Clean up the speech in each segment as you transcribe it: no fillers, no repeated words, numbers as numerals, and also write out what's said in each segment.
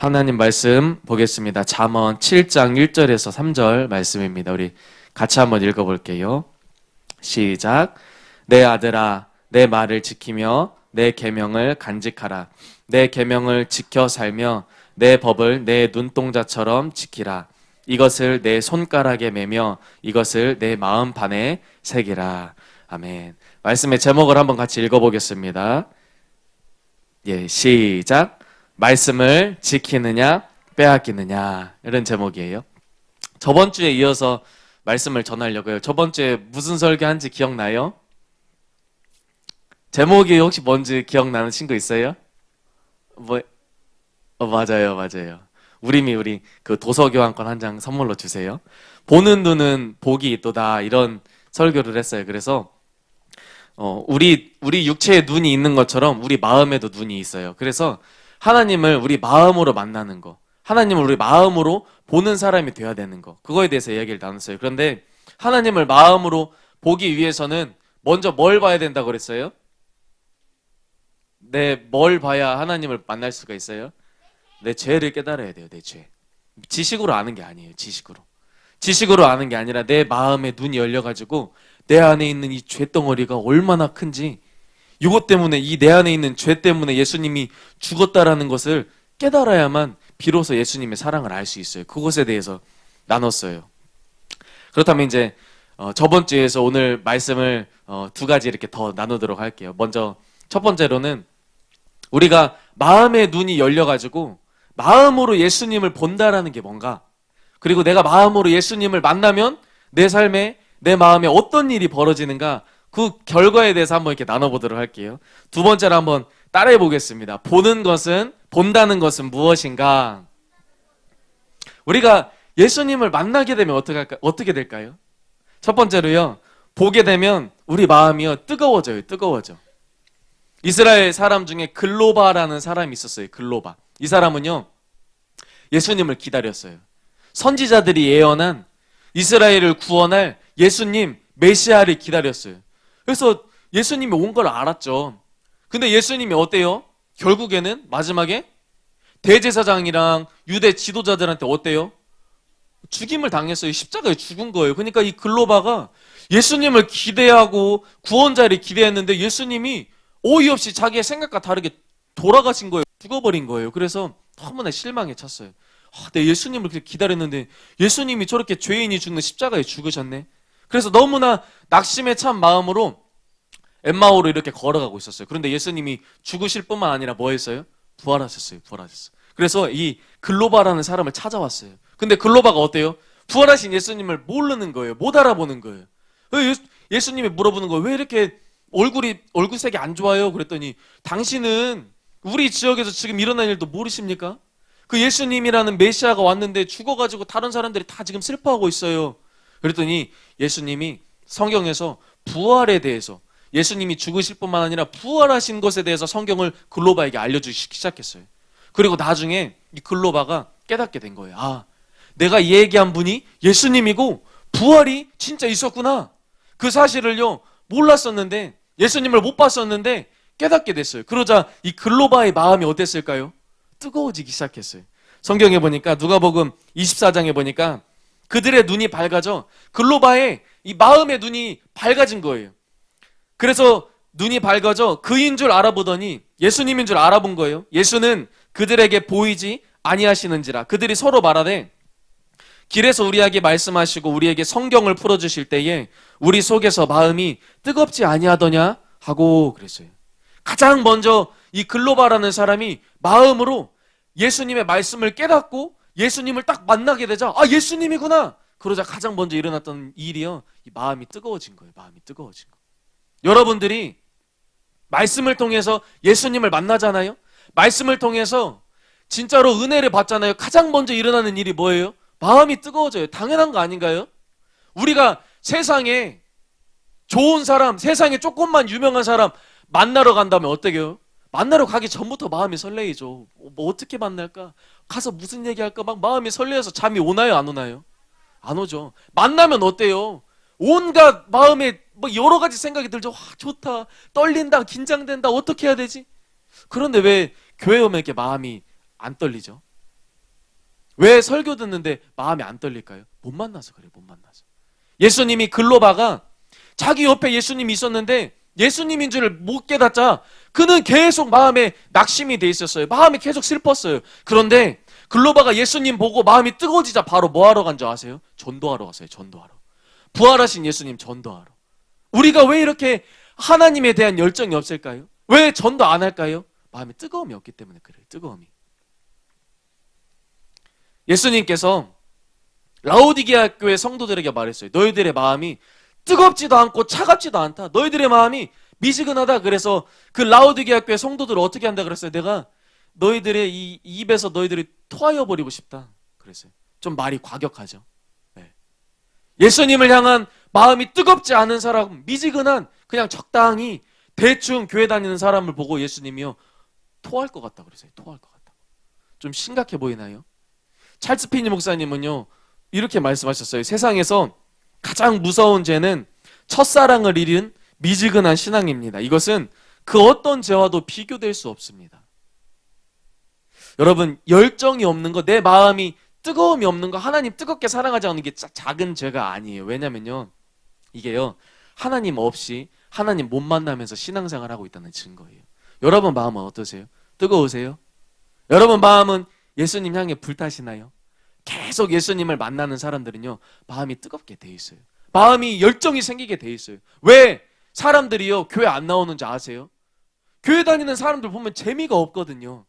하나님 말씀 보겠습니다. 잠언 7장 1절에서 3절 말씀입니다. 우리 같이 한번 읽어볼게요. 시작. 내 아들아, 내 말을 지키며 내 계명을 간직하라. 내 계명을 지켜 살며 내 법을 내 눈동자처럼 지키라. 이것을 내 손가락에 매며 이것을 내 마음판에 새기라. 아멘. 말씀의 제목을 한번 같이 읽어보겠습니다. 시작. 말씀을 지키느냐 빼앗기느냐, 이런 제목이에요. 저번 주에 이어서 말씀을 전하려고요. 저번 주에 무슨 설교한지 기억나요? 제목이 혹시 뭔지 기억나는 친구 있어요? 맞아요. 우리 그 도서교환권 한 장 선물로 주세요. 보는 눈은 복이 있도다, 이런 설교를 했어요. 그래서 우리 육체에 눈이 있는 것처럼 우리 마음에도 눈이 있어요. 그래서 하나님을 우리 마음으로 만나는 거, 하나님을 우리 마음으로 보는 사람이 되어야 되는 거, 그거에 대해서 이야기를 나눴어요. 그런데 하나님을 마음으로 보기 위해서는 먼저 뭘 봐야 된다고 그랬어요? 뭘 봐야 하나님을 만날 수가 있어요? 내 죄를 깨달아야 돼요. 내 죄. 지식으로 아는 게 아니에요. 지식으로 아는 게 아니라 내 마음에 눈이 열려가지고 내 안에 있는 이 죄덩어리가 얼마나 큰지, 이것 때문에, 이 내 안에 있는 죄 때문에 예수님이 죽었다라는 것을 깨달아야만 비로소 예수님의 사랑을 알 수 있어요. 그것에 대해서 나눴어요. 그렇다면 이제 저번 주에서 오늘 말씀을 두 가지 이렇게 더 나누도록 할게요. 먼저 첫 번째로는 우리가 마음의 눈이 열려가지고 마음으로 예수님을 본다라는 게 뭔가, 그리고 내가 마음으로 예수님을 만나면 내 삶에, 내 마음에 어떤 일이 벌어지는가, 그 결과에 대해서 한번 이렇게 나눠보도록 할게요. 두 번째로 한번 따라해 보겠습니다. 본다는 것은 무엇인가? 우리가 예수님을 만나게 되면 어떻게 될까요? 첫 번째로요, 보게 되면 우리 마음이요, 뜨거워져. 이스라엘 사람 중에 글로바라는 사람이 있었어요. 글로바. 이 사람은요, 예수님을 기다렸어요. 선지자들이 예언한 이스라엘을 구원할 예수님, 메시아를 기다렸어요. 그래서 예수님이 온 걸 알았죠. 근데 예수님이 어때요? 결국에는 마지막에 대제사장이랑 유대 지도자들한테 어때요? 죽임을 당했어요. 십자가에 죽은 거예요. 그러니까 이 글로바가 예수님을 기대하고 구원자를 기대했는데 예수님이 어이없이 자기의 생각과 다르게 돌아가신 거예요. 죽어버린 거예요. 그래서 너무나 실망에 찼어요. 내가 예수님을 그렇게 기다렸는데 예수님이 저렇게 죄인이 죽는 십자가에 죽으셨네. 그래서 너무나 낙심에 찬 마음으로 엠마오로 이렇게 걸어가고 있었어요. 그런데 예수님이 죽으실 뿐만 아니라 뭐 했어요? 부활하셨어요. 그래서 이 글로바라는 사람을 찾아왔어요. 근데 글로바가 어때요? 부활하신 예수님을 모르는 거예요. 못 알아보는 거예요. 예수님이 물어보는 거예요. 왜 이렇게 얼굴색이 안 좋아요? 그랬더니 당신은 우리 지역에서 지금 일어난 일도 모르십니까? 그 예수님이라는 메시아가 왔는데 죽어가지고 다른 사람들이 다 지금 슬퍼하고 있어요. 그랬더니 예수님이 성경에서 부활에 대해서, 예수님이 죽으실 뿐만 아니라 부활하신 것에 대해서 성경을 글로바에게 알려주기 시작했어요. 그리고 나중에 이 글로바가 깨닫게 된 거예요. 내가 얘기한 분이 예수님이고 부활이 진짜 있었구나. 그 사실을요, 몰랐었는데, 예수님을 못 봤었는데 깨닫게 됐어요. 그러자 이 글로바의 마음이 어땠을까요? 뜨거워지기 시작했어요. 성경에 보니까, 누가복음 24장에 보니까 그들의 눈이 밝아져 글로바의 이 마음의 눈이 밝아진 거예요. 그래서 눈이 밝아져 그인 줄 알아보더니 예수님인 줄 알아본 거예요. 예수는 그들에게 보이지 아니하시는지라. 그들이 서로 말하되, 길에서 우리에게 말씀하시고 우리에게 성경을 풀어주실 때에 우리 속에서 마음이 뜨겁지 아니하더냐 하고 그랬어요. 가장 먼저 이 글로바라는 사람이 마음으로 예수님의 말씀을 깨닫고 예수님을 딱 만나게 되자, 예수님이구나. 그러자 가장 먼저 일어났던 일이요, 이 마음이 뜨거워진 거예요. 여러분들이 말씀을 통해서 예수님을 만나잖아요. 말씀을 통해서 진짜로 은혜를 받잖아요. 가장 먼저 일어나는 일이 뭐예요? 마음이 뜨거워져요. 당연한 거 아닌가요? 우리가 세상에 좋은 사람, 세상에 조금만 유명한 사람 만나러 간다면 어때요? 만나러 가기 전부터 마음이 설레이죠. 뭐 어떻게 만날까? 가서 무슨 얘기할까? 막 마음이 설레어서 잠이 오나요? 안 오나요? 안 오죠. 만나면 어때요? 온갖 마음에 뭐 여러 가지 생각이 들죠. 좋다, 떨린다, 긴장된다, 어떻게 해야 되지? 그런데 왜 교회 오면 이렇게 마음이 안 떨리죠? 왜 설교 듣는데 마음이 안 떨릴까요? 못 만나서 그래요. 못 만나서. 예수님이 글로바가 자기 옆에 예수님이 있었는데 예수님인 줄 못 깨닫자 그는 계속 마음에 낙심이 돼 있었어요. 마음이 계속 슬펐어요. 그런데 글로바가 예수님 보고 마음이 뜨거워지자 바로 뭐 하러 간 줄 아세요? 전도하러 갔어요. 전도하러. 부활하신 예수님 전도하러. 우리가 왜 이렇게 하나님에 대한 열정이 없을까요? 왜 전도 안 할까요? 마음에 뜨거움이 없기 때문에 그래요. 뜨거움이. 예수님께서 라오디게아 교회 성도들에게 말했어요. 너희들의 마음이 뜨겁지도 않고 차갑지도 않다. 너희들의 마음이 미지근하다. 그래서 그 라오디게아 교회 성도들을 어떻게 한다 그랬어요? 내가 너희들의 이 입에서 너희들이 토하여 버리고 싶다. 그랬어요. 좀 말이 과격하죠. 네. 예수님을 향한 마음이 뜨겁지 않은 사람, 미지근한 그냥 적당히 대충 교회 다니는 사람을 보고 예수님이요 토할 것 같다 그랬어요. 토할 것 같다. 좀 심각해 보이나요? 찰스 피니 목사님은요 이렇게 말씀하셨어요. 세상에서 가장 무서운 죄는 첫사랑을 잃은 미지근한 신앙입니다. 이것은 그 어떤 죄와도 비교될 수 없습니다. 여러분, 열정이 없는 거, 내 마음이 뜨거움이 없는 거, 하나님 뜨겁게 사랑하지 않는 게 작은 죄가 아니에요. 왜냐면요 이게요 하나님 없이 하나님 못 만나면서 신앙생활 하고 있다는 증거예요. 여러분 마음은 어떠세요? 뜨거우세요? 여러분 마음은 예수님 향해 불타시나요? 계속 예수님을 만나는 사람들은요 마음이 뜨겁게 돼 있어요. 마음이 열정이 생기게 돼 있어요. 왜 사람들이요 교회 안 나오는지 아세요? 교회 다니는 사람들 보면 재미가 없거든요.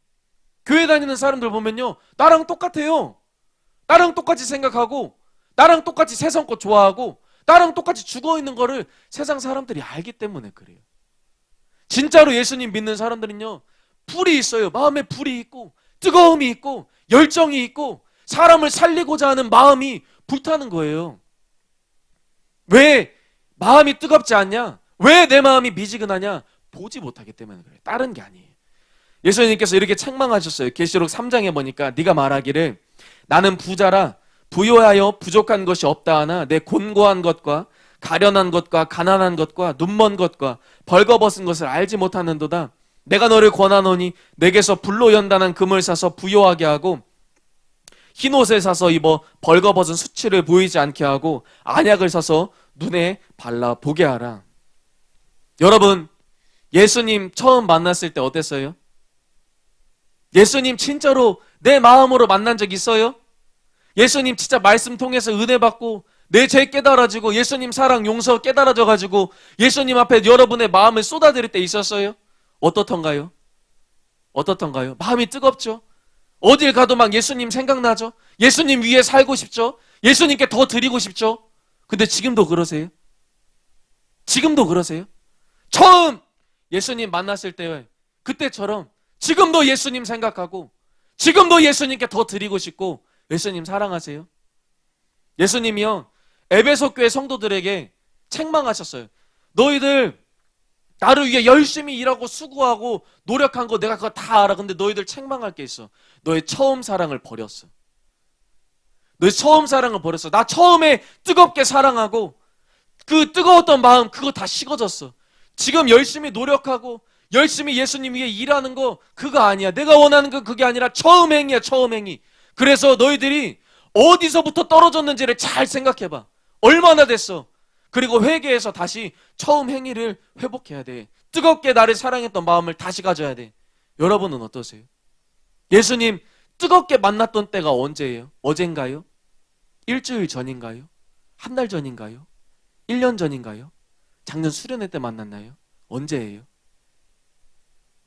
교회 다니는 사람들 보면요 나랑 똑같아요. 나랑 똑같이 생각하고 나랑 똑같이 세상껏 좋아하고 나랑 똑같이 죽어있는 거를 세상 사람들이 알기 때문에 그래요. 진짜로 예수님 믿는 사람들은요 불이 있어요. 마음에 불이 있고 뜨거움이 있고 열정이 있고 사람을 살리고자 하는 마음이 불타는 거예요. 왜 마음이 뜨겁지 않냐? 왜 내 마음이 미지근하냐? 보지 못하기 때문에 그래요. 다른 게 아니에요. 예수님께서 이렇게 책망하셨어요. 계시록 3장에 보니까 네가 말하기를 나는 부자라 부요하여 부족한 것이 없다 하나 내 곤고한 것과 가련한 것과 가난한 것과 눈먼 것과 벌거벗은 것을 알지 못하는도다. 내가 너를 권하노니 내게서 불로 연단한 금을 사서 부요하게 하고 흰 옷을 사서 입어 벌거벗은 수치를 보이지 않게 하고 안약을 사서 눈에 발라 보게 하라. 여러분 예수님 처음 만났을 때 어땠어요? 예수님 진짜로 내 마음으로 만난 적 있어요? 예수님 진짜 말씀 통해서 은혜 받고 내 죄 깨달아지고 예수님 사랑 용서 깨달아져가지고 예수님 앞에 여러분의 마음을 쏟아드릴 때 있었어요? 어떻던가요? 어떻던가요? 마음이 뜨겁죠? 어딜 가도 막 예수님 생각나죠? 예수님 위에 살고 싶죠? 예수님께 더 드리고 싶죠? 근데 지금도 그러세요? 지금도 그러세요? 처음 예수님 만났을 때 그때처럼 지금도 예수님 생각하고 지금도 예수님께 더 드리고 싶고 예수님 사랑하세요? 예수님이요 에베소 교회 성도들에게 책망하셨어요. 너희들 나를 위해 열심히 일하고 수고하고 노력한 거 내가 그거 다 알아. 근데 너희들 책망할 게 있어. 너의 처음 사랑을 버렸어. 너의 처음 사랑을 버렸어. 나 처음에 뜨겁게 사랑하고 그 뜨거웠던 마음 그거 다 식어졌어. 지금 열심히 노력하고 열심히 예수님 위해 일하는 거 그거 아니야. 내가 원하는 건 그게 아니라 처음 행위야. 처음 행위. 그래서 너희들이 어디서부터 떨어졌는지를 잘 생각해봐. 얼마나 됐어. 그리고 회개해서 다시 처음 행위를 회복해야 돼. 뜨겁게 나를 사랑했던 마음을 다시 가져야 돼. 여러분은 어떠세요? 예수님 뜨겁게 만났던 때가 언제예요? 어젠가요? 일주일 전인가요? 한 달 전인가요? 1년 전인가요? 작년 수련회 때 만났나요? 언제예요?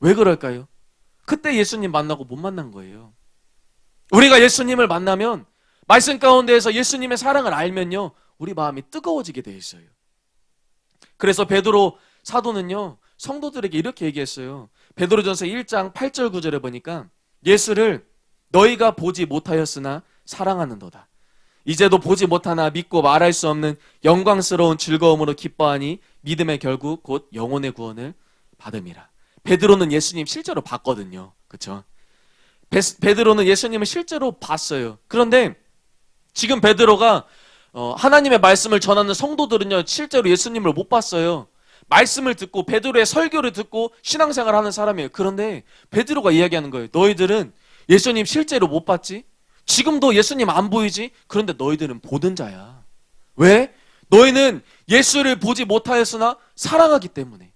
왜 그럴까요? 그때 예수님 만나고 못 만난 거예요. 우리가 예수님을 만나면 말씀 가운데에서 예수님의 사랑을 알면요 우리 마음이 뜨거워지게 돼 있어요. 그래서 베드로 사도는요 성도들에게 이렇게 얘기했어요. 베드로전서 1장 8절 9절에 보니까 예수를 너희가 보지 못하였으나 사랑하는도다. 이제도 보지 못하나 믿고 말할 수 없는 영광스러운 즐거움으로 기뻐하니 믿음의 결국 곧 영혼의 구원을 받음이라. 베드로는 예수님 실제로 봤거든요. 그렇죠? 베드로는 예수님을 실제로 봤어요. 그런데 지금 베드로가 하나님의 말씀을 전하는 성도들은요 실제로 예수님을 못 봤어요. 말씀을 듣고 베드로의 설교를 듣고 신앙생활을 하는 사람이에요. 그런데 베드로가 이야기하는 거예요. 너희들은 예수님 실제로 못 봤지? 지금도 예수님 안 보이지? 그런데 너희들은 보는 자야. 왜? 너희는 예수를 보지 못하였으나 사랑하기 때문에.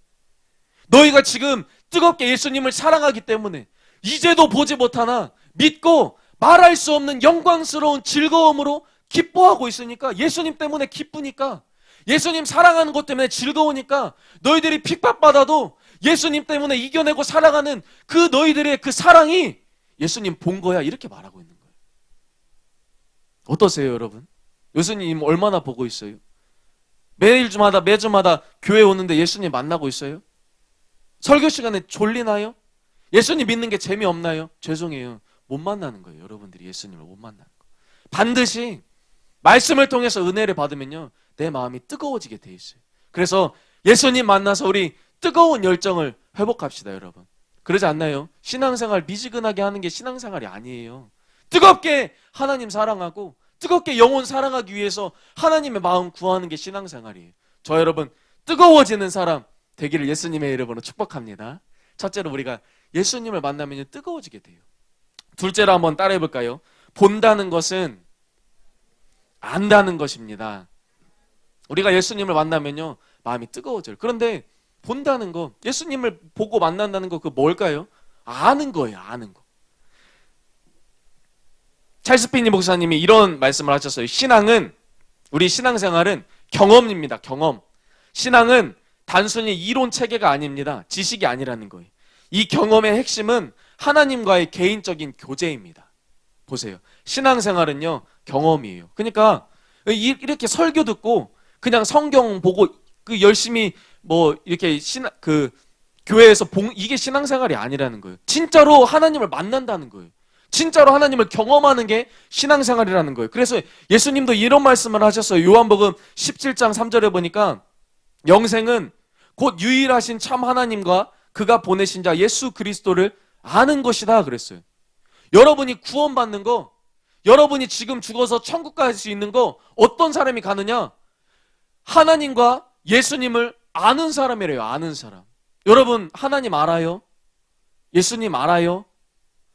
너희가 지금 뜨겁게 예수님을 사랑하기 때문에 이제도 보지 못하나 믿고 말할 수 없는 영광스러운 즐거움으로 기뻐하고 있으니까, 예수님 때문에 기쁘니까, 예수님 사랑하는 것 때문에 즐거우니까 너희들이 핍박받아도 예수님 때문에 이겨내고 살아가는 그 너희들의 그 사랑이 예수님 본 거야, 이렇게 말하고 있는 거예요. 어떠세요, 여러분? 예수님 얼마나 보고 있어요? 매주마다 교회 오는데 예수님 만나고 있어요? 설교 시간에 졸리나요? 예수님 믿는 게 재미없나요? 죄송해요. 못 만나는 거예요. 여러분들이 예수님을 못 만나는 거. 반드시 말씀을 통해서 은혜를 받으면요, 내 마음이 뜨거워지게 돼 있어요. 그래서 예수님 만나서 우리 뜨거운 열정을 회복합시다, 여러분. 그러지 않나요? 신앙생활 미지근하게 하는 게 신앙생활이 아니에요. 뜨겁게 하나님 사랑하고 뜨겁게 영혼 사랑하기 위해서 하나님의 마음 구하는 게 신앙생활이에요. 저 여러분, 뜨거워지는 사람 되기를 예수님의 이름으로 축복합니다. 첫째로 우리가 예수님을 만나면 뜨거워지게 돼요. 둘째로 한번 따라해 볼까요? 본다는 것은 안다는 것입니다. 우리가 예수님을 만나면요, 마음이 뜨거워져요. 그런데 본다는 거, 예수님을 보고 만난다는 거, 그 뭘까요? 아는 거예요. 아는 거. 찰스 피니 목사님이 이런 말씀을 하셨어요. 신앙은, 우리 신앙생활은 경험입니다. 경험. 신앙은 단순히 이론 체계가 아닙니다. 지식이 아니라는 거예요. 이 경험의 핵심은 하나님과의 개인적인 교제입니다. 보세요. 신앙생활은요, 경험이에요. 그러니까 이렇게 설교 듣고 그냥 성경 보고 열심히 이렇게 교회에서 이게 신앙생활이 아니라는 거예요. 진짜로 하나님을 만난다는 거예요. 진짜로 하나님을 경험하는 게 신앙생활이라는 거예요. 그래서 예수님도 이런 말씀을 하셨어요. 요한복음 17장 3절에 보니까 영생은 곧 유일하신 참 하나님과 그가 보내신 자 예수 그리스도를 아는 것이다 그랬어요. 여러분이 구원받는 거, 여러분이 지금 죽어서 천국 갈 수 있는 거, 어떤 사람이 가느냐? 하나님과 예수님을 아는 사람이래요. 아는 사람. 여러분, 하나님 알아요? 예수님 알아요?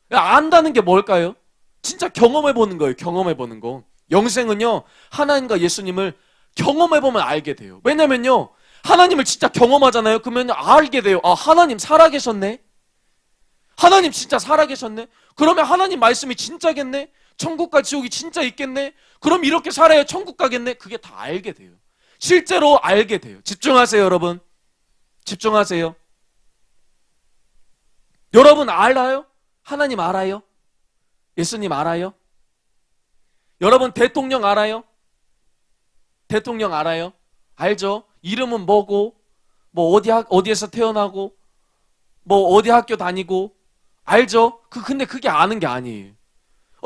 안다는 게 뭘까요? 진짜 경험해보는 거예요. 경험해보는 거. 영생은요, 하나님과 예수님을 경험해보면 알게 돼요. 왜냐면요, 하나님을 진짜 경험하잖아요. 그러면 알게 돼요. 아, 하나님 살아계셨네? 하나님 진짜 살아계셨네? 그러면 하나님 말씀이 진짜겠네? 천국과 지옥이 진짜 있겠네? 그럼 이렇게 살아야 천국 가겠네? 그게 다 알게 돼요. 실제로 알게 돼요. 집중하세요, 여러분. 집중하세요. 여러분 알아요? 하나님 알아요? 예수님 알아요? 여러분 대통령 알아요? 대통령 알아요? 알죠? 이름은 뭐고, 어디에서 태어나고, 어디 학교 다니고, 알죠? 근데 그게 아는 게 아니에요.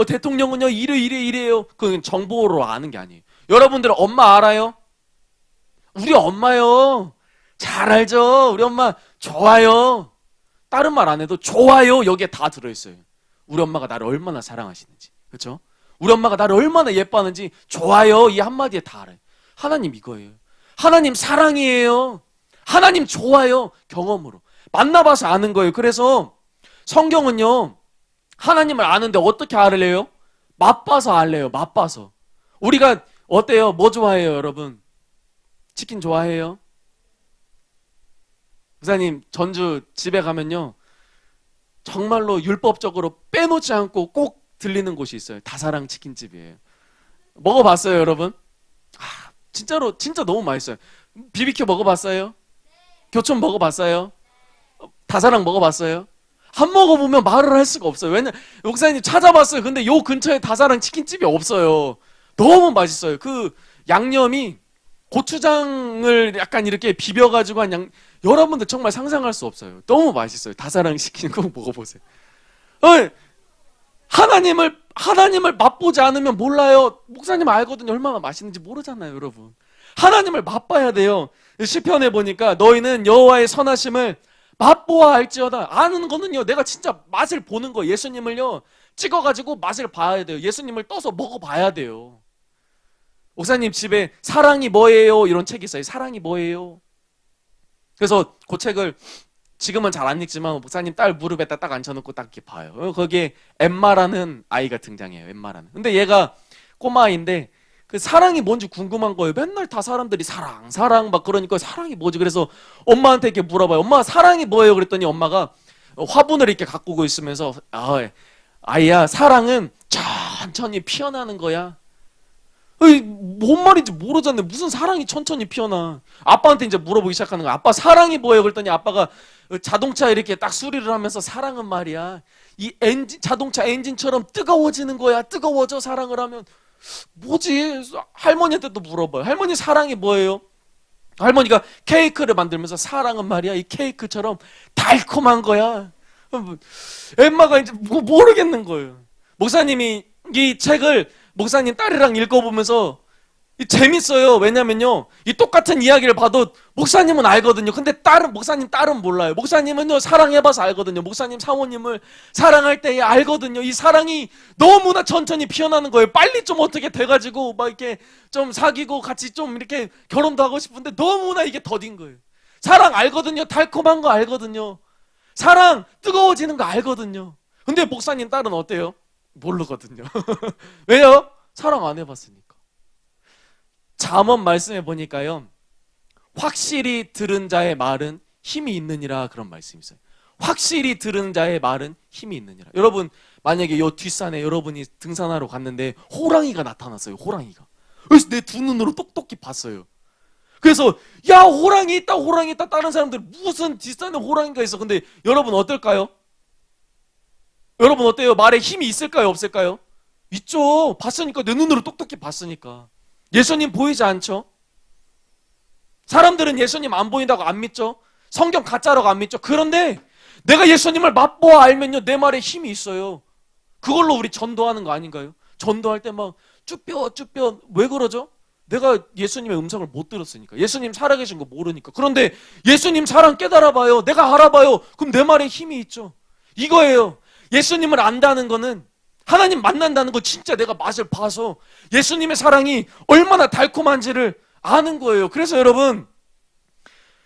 대통령은요, 이래요. 그건 정보로 아는 게 아니에요. 여러분들은 엄마 알아요? 우리 엄마요. 잘 알죠? 우리 엄마 좋아요. 다른 말 안 해도 좋아요. 여기에 다 들어있어요. 우리 엄마가 나를 얼마나 사랑하시는지. 그렇죠? 우리 엄마가 나를 얼마나 예뻐하는지 좋아요. 이 한마디에 다 알아요. 하나님 이거예요. 하나님 사랑이에요. 하나님 좋아요. 경험으로. 만나봐서 아는 거예요. 그래서 성경은요, 하나님을 아는데 어떻게 알래요? 맛봐서 알래요. 맛봐서. 우리가 어때요? 뭐 좋아해요, 여러분? 치킨 좋아해요? 목사님, 전주 집에 가면요, 정말로 율법적으로 빼놓지 않고 꼭 들리는 곳이 있어요. 다사랑 치킨집이에요. 먹어봤어요, 여러분? 진짜로 진짜 너무 맛있어요. BBQ 먹어봤어요? 교촌 먹어봤어요? 다사랑 먹어봤어요? 한 먹어보면 말을 할 수가 없어요. 왜냐면 목사님 찾아봤어요. 근데 요 근처에 다사랑 치킨집이 없어요. 너무 맛있어요. 그 양념이 고추장을 약간 이렇게 비벼가지고 여러분들 정말 상상할 수 없어요. 너무 맛있어요. 다사랑 치킨 꼭 먹어보세요. 하나님을 맛보지 않으면 몰라요. 목사님 알거든요. 얼마나 맛있는지 모르잖아요, 여러분. 하나님을 맛봐야 돼요. 시편에 보니까 너희는 여호와의 선하심을 맛보아 알지어다. 아는 거는요, 내가 진짜 맛을 보는 거예요. 예수님을요, 찍어가지고 맛을 봐야 돼요. 예수님을 떠서 먹어봐야 돼요. 목사님 집에 사랑이 뭐예요? 이런 책이 있어요. 사랑이 뭐예요? 그래서 그 책을 지금은 잘 안 읽지만 목사님 딸 무릎에다 딱 앉혀놓고 딱 이렇게 봐요. 거기에 엠마라는 아이가 등장해요. 엠마라는. 근데 얘가 꼬마아이인데 그 사랑이 뭔지 궁금한 거예요. 맨날 다 사람들이 사랑 막 그러니까 사랑이 뭐지? 그래서 엄마한테 이렇게 물어봐요. 엄마 사랑이 뭐예요? 그랬더니 엄마가 화분을 이렇게 가꾸고 있으면서 아이야 사랑은 천천히 피어나는 거야. 뭔 말인지 모르잖아요. 무슨 사랑이 천천히 피어나. 아빠한테 이제 물어보기 시작하는 거야. 아빠 사랑이 뭐예요? 그랬더니 아빠가 자동차 이렇게 딱 수리를 하면서 사랑은 말이야 이 엔진, 자동차 엔진처럼 뜨거워지는 거야. 뜨거워져 사랑을 하면. 뭐지? 할머니한테 또 물어봐요. 할머니 사랑이 뭐예요? 할머니가 케이크를 만들면서 사랑은 말이야 이 케이크처럼 달콤한 거야. 엠마가 이제 모르겠는 거예요. 목사님이 이 책을 목사님 딸이랑 읽어보면서 재밌어요. 왜냐면요 이 똑같은 이야기를 봐도 목사님은 알거든요. 근데 목사님 딸은 몰라요. 목사님은요 사랑해봐서 알거든요. 목사님 사모님을 사랑할 때에 알거든요. 이 사랑이 너무나 천천히 피어나는 거예요. 빨리 좀 어떻게 돼가지고 막 이렇게 좀 사귀고 같이 좀 이렇게 결혼도 하고 싶은데 너무나 이게 더딘 거예요. 사랑 알거든요. 달콤한 거 알거든요. 사랑 뜨거워지는 거 알거든요. 근데 목사님 딸은 어때요? 모르거든요. 왜요? 사랑 안 해봤으니까. 잠언 말씀해 보니까요 확실히 들은 자의 말은 힘이 있느니라 그런 말씀이 있어요. 확실히 들은 자의 말은 힘이 있느니라. 여러분 만약에 요 뒷산에 여러분이 등산하러 갔는데 호랑이가 나타났어요. 호랑이가. 그래서 내 두 눈으로 똑똑히 봤어요. 그래서 야 호랑이 있다 다른 사람들 무슨 뒷산에 호랑이가 있어. 근데 여러분 어떨까요? 여러분 어때요? 말에 힘이 있을까요? 없을까요? 있죠. 봤으니까. 내 눈으로 똑똑히 봤으니까. 예수님 보이지 않죠? 사람들은 예수님 안 보인다고 안 믿죠? 성경 가짜라고 안 믿죠? 그런데 내가 예수님을 맛보아 알면요 내 말에 힘이 있어요. 그걸로 우리 전도하는 거 아닌가요? 전도할 때 막 쭈뼛 왜 그러죠? 내가 예수님의 음성을 못 들었으니까. 예수님 살아계신 거 모르니까. 그런데 예수님 사랑 깨달아봐요. 내가 알아봐요. 그럼 내 말에 힘이 있죠. 이거예요. 예수님을 안다는 거는, 하나님 만난다는 거 진짜 내가 맛을 봐서 예수님의 사랑이 얼마나 달콤한지를 아는 거예요. 그래서 여러분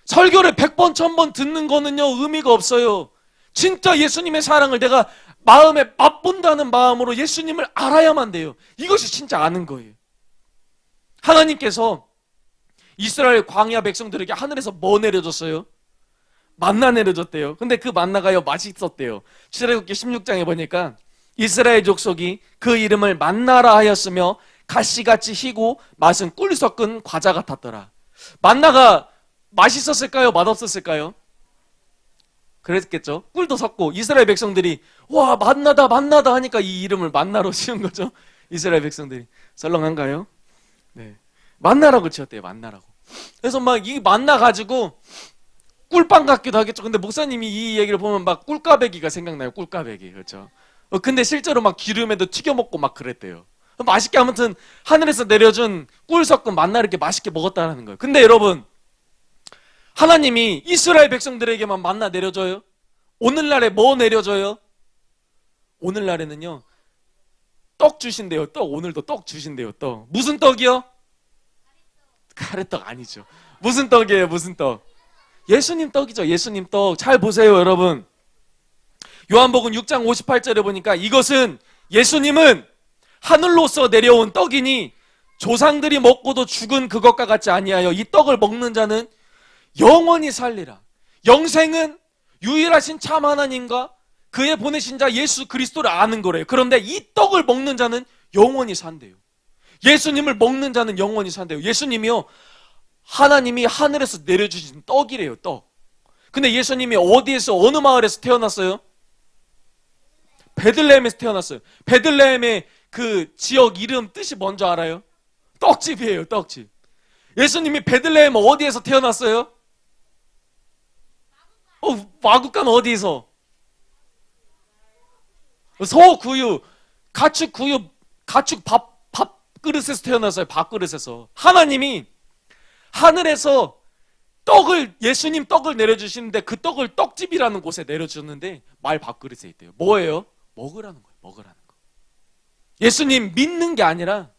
설교를 100번 1000번 듣는 거는요 의미가 없어요. 진짜 예수님의 사랑을 내가 마음에 맛본다는 마음으로 예수님을 알아야만 돼요. 이것이 진짜 아는 거예요. 하나님께서 이스라엘 광야 백성들에게 하늘에서 뭐 내려줬어요? 만나 내려줬대요. 근데 그 만나가요 맛있었대요. 출애굽기 16장에 보니까 이스라엘 족속이 그 이름을 만나라 하였으며 가시같이 희고 맛은 꿀 섞은 과자 같았더라. 만나가 맛있었을까요? 맛없었을까요? 그랬겠죠. 꿀도 섞고. 이스라엘 백성들이 와 만나다 하니까 이 이름을 만나로 지은 거죠. 이스라엘 백성들이. 썰렁한가요? 네, 만나라고 지었대요. 만나라고. 그래서 막 이 만나 가지고 꿀빵 같기도 하겠죠. 근데 목사님이 이 얘기를 보면 막 꿀까베기가 생각나요. 꿀까베기. 그렇죠. 근데 실제로 막 기름에도 튀겨 먹고 막 그랬대요. 맛있게 아무튼 하늘에서 내려준 꿀 섞은 만나 이렇게 맛있게 먹었다라는 거예요. 근데 여러분 하나님이 이스라엘 백성들에게만 만나 내려줘요? 오늘날에 뭐 내려줘요? 오늘날에는요 떡 주신대요. 떡. 오늘도 떡 주신대요. 떡. 무슨 떡이요? 가래떡 아니죠. 무슨 떡이에요? 무슨 떡? 예수님 떡이죠. 예수님 떡. 잘 보세요 여러분. 요한복음 6장 58절에 보니까 이것은 예수님은 하늘로서 내려온 떡이니 조상들이 먹고도 죽은 그것과 같지 아니하여 이 떡을 먹는 자는 영원히 살리라. 영생은 유일하신 참 하나님과 그의 보내신 자 예수 그리스도를 아는 거래요. 그런데 이 떡을 먹는 자는 영원히 산대요. 예수님을 먹는 자는 영원히 산대요. 예수님이요 하나님이 하늘에서 내려주신 떡이래요. 떡. 근데 예수님이 어디에서 어느 마을에서 태어났어요? 베들레헴에서 태어났어요. 베들레헴의 그 지역 이름 뜻이 뭔지 알아요? 떡집이에요. 떡집. 예수님이 베들레헴 어디에서 태어났어요? 마구간 어디에서? 소구유, 가축구유, 가축 밥그릇에서 태어났어요. 밥그릇에서. 하나님이 하늘에서 떡을, 예수님 떡을 내려주시는데 그 떡을 떡집이라는 곳에 내려주는데 말 밥그릇에 있대요. 뭐예요? 먹으라는 거예요. 먹으라는 거. 예수님 믿는 게 아니라,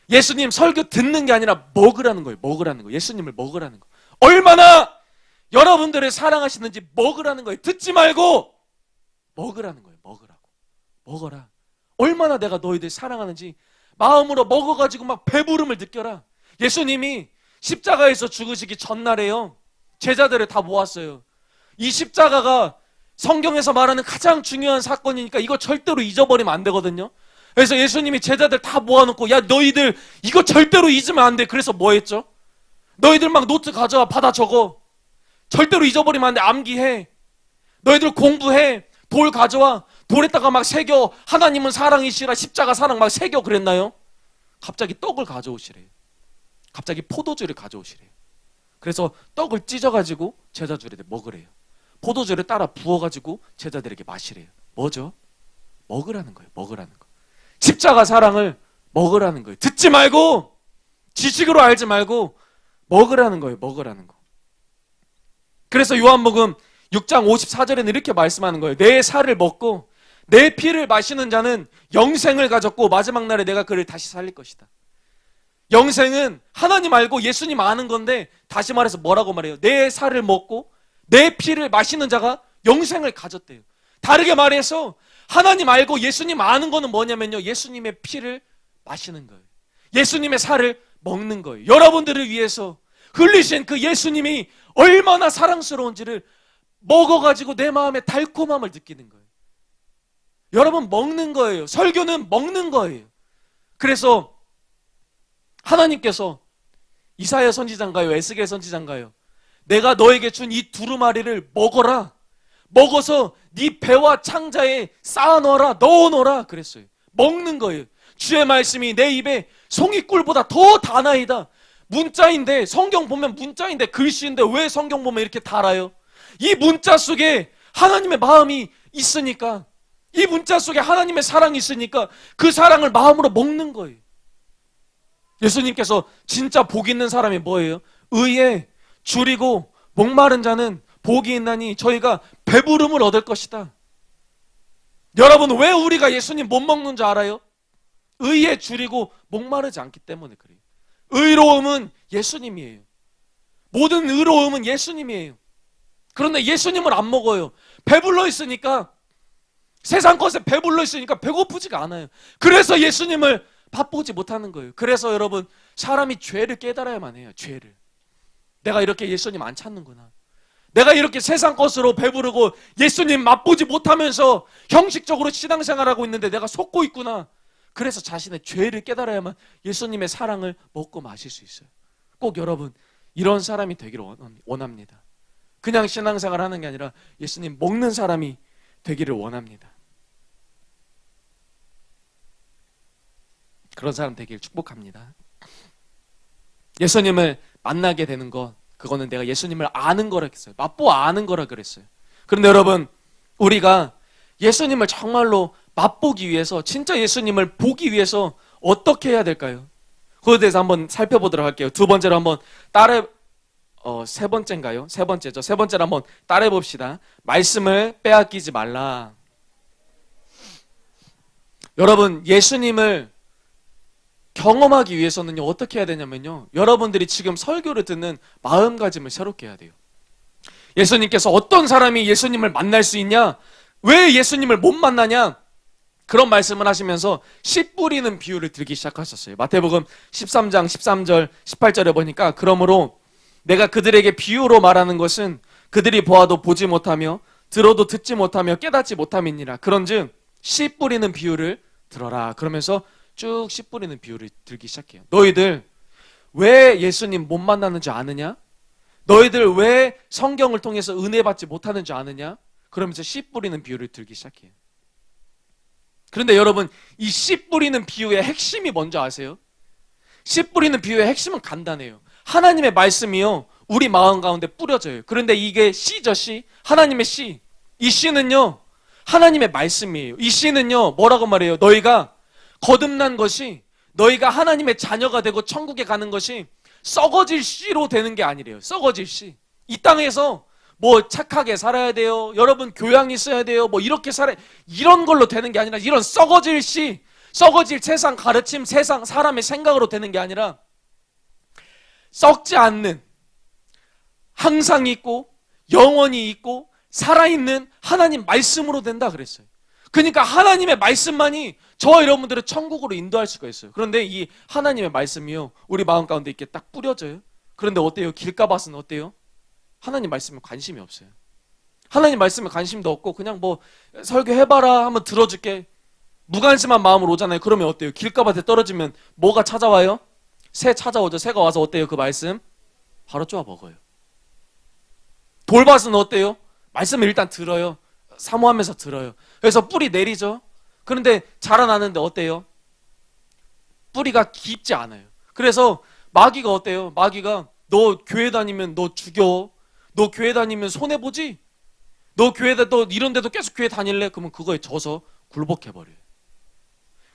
예수님 설교 듣는 게 아니라 먹으라는 거예요. 먹으라는 거. 예수님을 먹으라는 거. 얼마나 여러분들을 사랑하시는지 먹으라는 거예요. 듣지 말고 먹으라는 거예요. 먹으라고. 먹어라. 얼마나 내가 너희들 사랑하는지 마음으로 먹어가지고 막 배부름을 느껴라. 예수님이 십자가에서 죽으시기 전날에요, 제자들을 다 모았어요. 이 십자가가 성경에서 말하는 가장 중요한 사건이니까 이거 절대로 잊어버리면 안 되거든요. 그래서 예수님이 제자들 다 모아놓고, 야 너희들 이거 절대로 잊으면 안 돼. 그래서 뭐 했죠? 너희들 막 노트 가져와, 받아 적어. 절대로 잊어버리면 안 돼. 암기해. 너희들 공부해. 돌 가져와. 돌에다가 막 새겨. 하나님은 사랑이시라, 십자가 사랑 막 새겨. 그랬나요? 갑자기 떡을 가져오시래요. 갑자기 포도주를 가져오시래요. 그래서 떡을 찢어가지고 제자들에게 먹으래요. 포도주를 따라 부어가지고 제자들에게 마시래요. 뭐죠? 먹으라는 거예요. 먹으라는 거. 십자가 사랑을 먹으라는 거예요. 듣지 말고, 지식으로 알지 말고 먹으라는 거예요. 먹으라는 거. 그래서 요한복음 6장 54절에는 이렇게 말씀하는 거예요. 내 살을 먹고 내 피를 마시는 자는 영생을 가졌고 마지막 날에 내가 그를 다시 살릴 것이다. 영생은 하나님 알고 예수님 아는 건데, 다시 말해서 뭐라고 말해요? 내 살을 먹고 내 피를 마시는 자가 영생을 가졌대요. 다르게 말해서 하나님 알고 예수님 아는 거는 뭐냐면요, 예수님의 피를 마시는 거예요. 예수님의 살을 먹는 거예요. 여러분들을 위해서 흘리신 그 예수님이 얼마나 사랑스러운지를 먹어가지고 내 마음의 달콤함을 느끼는 거예요. 여러분, 먹는 거예요. 설교는 먹는 거예요. 그래서 하나님께서 이사야 선지자인가요? 에스겔 선지자인가요? 내가 너에게 준 이 두루마리를 먹어라. 먹어서 네 배와 창자에 쌓아넣어라. 넣어놓어라. 그랬어요. 먹는 거예요. 주의 말씀이 내 입에 송이꿀보다 더 다나이다. 문자인데, 성경 보면 문자인데, 글씨인데 왜 성경 보면 이렇게 달아요? 이 문자 속에 하나님의 마음이 있으니까, 이 문자 속에 하나님의 사랑이 있으니까 그 사랑을 마음으로 먹는 거예요. 예수님께서 진짜 복 있는 사람이 뭐예요? 의에 줄이고 목마른 자는 복이 있나니 저희가 배부름을 얻을 것이다. 여러분, 왜 우리가 예수님 못 먹는 줄 알아요? 의에 줄이고 목마르지 않기 때문에 그래요. 의로움은 예수님이에요. 모든 의로움은 예수님이에요. 그런데 예수님을 안 먹어요. 배불러 있으니까, 세상 것에 배불러 있으니까 배고프지가 않아요. 그래서 예수님을 맛보지 못하는 거예요. 그래서 여러분, 사람이 죄를 깨달아야만 해요. 죄를. 내가 이렇게 예수님 안 찾는구나. 내가 이렇게 세상 것으로 배부르고 예수님 맛보지 못하면서 형식적으로 신앙생활하고 있는데 내가 속고 있구나. 그래서 자신의 죄를 깨달아야만 예수님의 사랑을 먹고 마실 수 있어요. 꼭 여러분, 이런 사람이 되기를 원합니다. 그냥 신앙생활 하는 게 아니라 예수님 먹는 사람이 되기를 원합니다. 그런 사람 되기를 축복합니다. 예수님을 만나게 되는 것, 그거는 내가 예수님을 아는 거라 했어요. 맛보 아는 거라 그랬어요. 그런데 여러분, 우리가 예수님을 정말로 맛보기 위해서, 진짜 예수님을 보기 위해서 어떻게 해야 될까요? 그거에 대해서 한번 살펴보도록 할게요. 두 번째로 한번 세 번째인가요? 세 번째죠. 세 번째로 한번 따라해 봅시다. 말씀을 빼앗기지 말라. 여러분, 예수님을 경험하기 위해서는요, 어떻게 해야 되냐면요, 여러분들이 지금 설교를 듣는 마음가짐을 새롭게 해야 돼요. 예수님께서 어떤 사람이 예수님을 만날 수 있냐? 왜 예수님을 못 만나냐? 그런 말씀을 하시면서 씨 뿌리는 비유를 들기 시작하셨어요. 마태복음 13장 13절 18절에 보니까, 그러므로 내가 그들에게 비유로 말하는 것은 그들이 보아도 보지 못하며 들어도 듣지 못하며 깨닫지 못함이니라. 그런즉 씨 뿌리는 비유를 들어라. 그러면서 쭉 씨 뿌리는 비유를 들기 시작해요. 너희들 왜 예수님 못 만나는지 아느냐? 너희들 왜 성경을 통해서 은혜 받지 못하는 줄 아느냐? 그러면서 씨 뿌리는 비유를 들기 시작해요. 그런데 여러분, 이 씨 뿌리는 비유의 핵심이 뭔지 아세요? 씨 뿌리는 비유의 핵심은 간단해요. 하나님의 말씀이요, 우리 마음 가운데 뿌려져요. 그런데 이게 씨죠, 씨. 하나님의 씨. 이 씨는요, 하나님의 말씀이에요. 이 씨는요, 뭐라고 말해요? 너희가 거듭난 것이, 너희가 하나님의 자녀가 되고 천국에 가는 것이 썩어질 씨로 되는 게 아니래요. 썩어질 씨. 이 땅에서 뭐 착하게 살아야 돼요, 여러분 교양이 있어야 돼요, 뭐 이렇게 살아야, 이런 걸로 되는 게 아니라, 이런 썩어질 씨, 썩어질 세상 가르침, 세상 사람의 생각으로 되는 게 아니라 썩지 않는, 항상 있고 영원히 있고 살아있는 하나님 말씀으로 된다 그랬어요. 그러니까 하나님의 말씀만이 저와 여러분들을 천국으로 인도할 수가 있어요. 그런데 이 하나님의 말씀이요, 우리 마음 가운데 이렇게 딱 뿌려져요. 그런데 어때요? 길가밭은 어때요? 하나님 말씀에 관심이 없어요. 하나님 말씀에 관심도 없고 그냥 뭐 설교해봐라 하면 들어줄게, 무관심한 마음으로 오잖아요. 그러면 어때요? 길가밭에 떨어지면 뭐가 찾아와요? 새 찾아오죠. 새가 와서 어때요? 그 말씀 바로 쪼아 먹어요. 돌밭은 어때요? 말씀을 일단 들어요. 사모하면서 들어요. 그래서 뿌리 내리죠. 그런데 자라나는데 어때요? 뿌리가 깊지 않아요. 그래서 마귀가 어때요? 마귀가 너 교회 다니면 너 죽여, 너 교회 다니면 손해보지, 너 교회다 너 이런 데도 계속 교회 다닐래? 그러면 그거에 져서 굴복해버려요.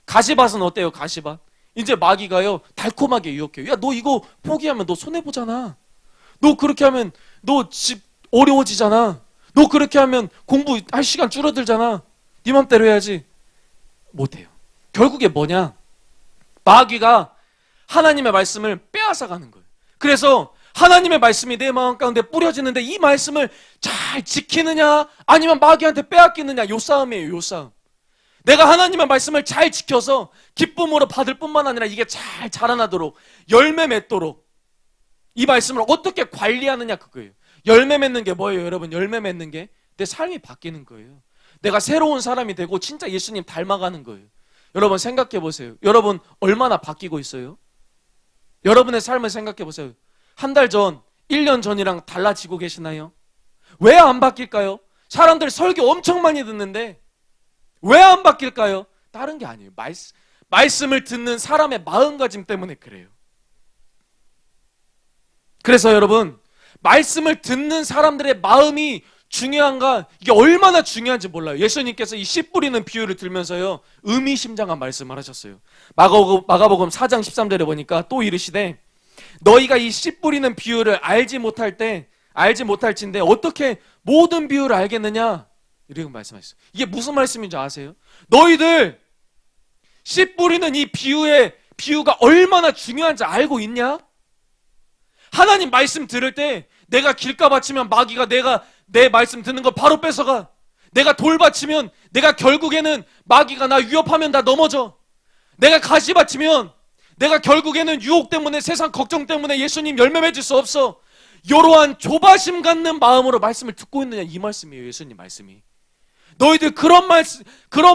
가시밭은 어때요? 가시밭 이제 마귀가요 달콤하게 유혹해요. 야, 너 이거 포기하면 너 손해보잖아. 너 그렇게 하면 너 집 어려워지잖아. 너 그렇게 하면 공부할 시간 줄어들잖아. 네 맘대로 해야지. 못해요. 결국에 뭐냐? 마귀가 하나님의 말씀을 빼앗아가는 거예요. 그래서 하나님의 말씀이 내 마음 가운데 뿌려지는데 이 말씀을 잘 지키느냐 아니면 마귀한테 빼앗기느냐, 요 싸움이에요. 요 싸움. 내가 하나님의 말씀을 잘 지켜서 기쁨으로 받을 뿐만 아니라 이게 잘 자라나도록 열매 맺도록 이 말씀을 어떻게 관리하느냐, 그거예요. 열매 맺는 게 뭐예요, 여러분? 열매 맺는 게 내 삶이 바뀌는 거예요. 내가 새로운 사람이 되고 진짜 예수님 닮아가는 거예요. 여러분 생각해 보세요. 여러분 얼마나 바뀌고 있어요? 여러분의 삶을 생각해 보세요. 한 달 전, 1년 전이랑 달라지고 계시나요? 왜 안 바뀔까요? 사람들 설교 엄청 많이 듣는데 왜 안 바뀔까요? 다른 게 아니에요. 말씀을 듣는 사람의 마음가짐 때문에 그래요. 그래서 여러분, 말씀을 듣는 사람들의 마음이 중요한가, 이게 얼마나 중요한지 몰라요. 예수님께서 이 씨 뿌리는 비유를 들면서요 의미심장한 말씀을 하셨어요. 마가복음 4장 13절에 보니까 또 이르시되 너희가 이 씨 뿌리는 비유를 알지 못할진데 어떻게 모든 비유를 알겠느냐, 이렇게 말씀하셨어요. 이게 무슨 말씀인 줄 아세요? 너희들 씨 뿌리는 이 비유가 얼마나 중요한지 알고 있냐? 하나님 말씀 들을 때 내가 길가밭이면 마귀가 내 말씀 듣는 거 바로 뺏어가. 내가 돌밭이면 내가 결국에는 마귀가 나 위협하면 나 넘어져. 내가 가시밭이면 내가 결국에는 유혹 때문에, 세상 걱정 때문에 예수님 열매 맺을 수 없어. 이러한 조바심 갖는 마음으로 말씀을 듣고 있느냐, 이 말씀이에요. 예수님 말씀이. 너희들 그런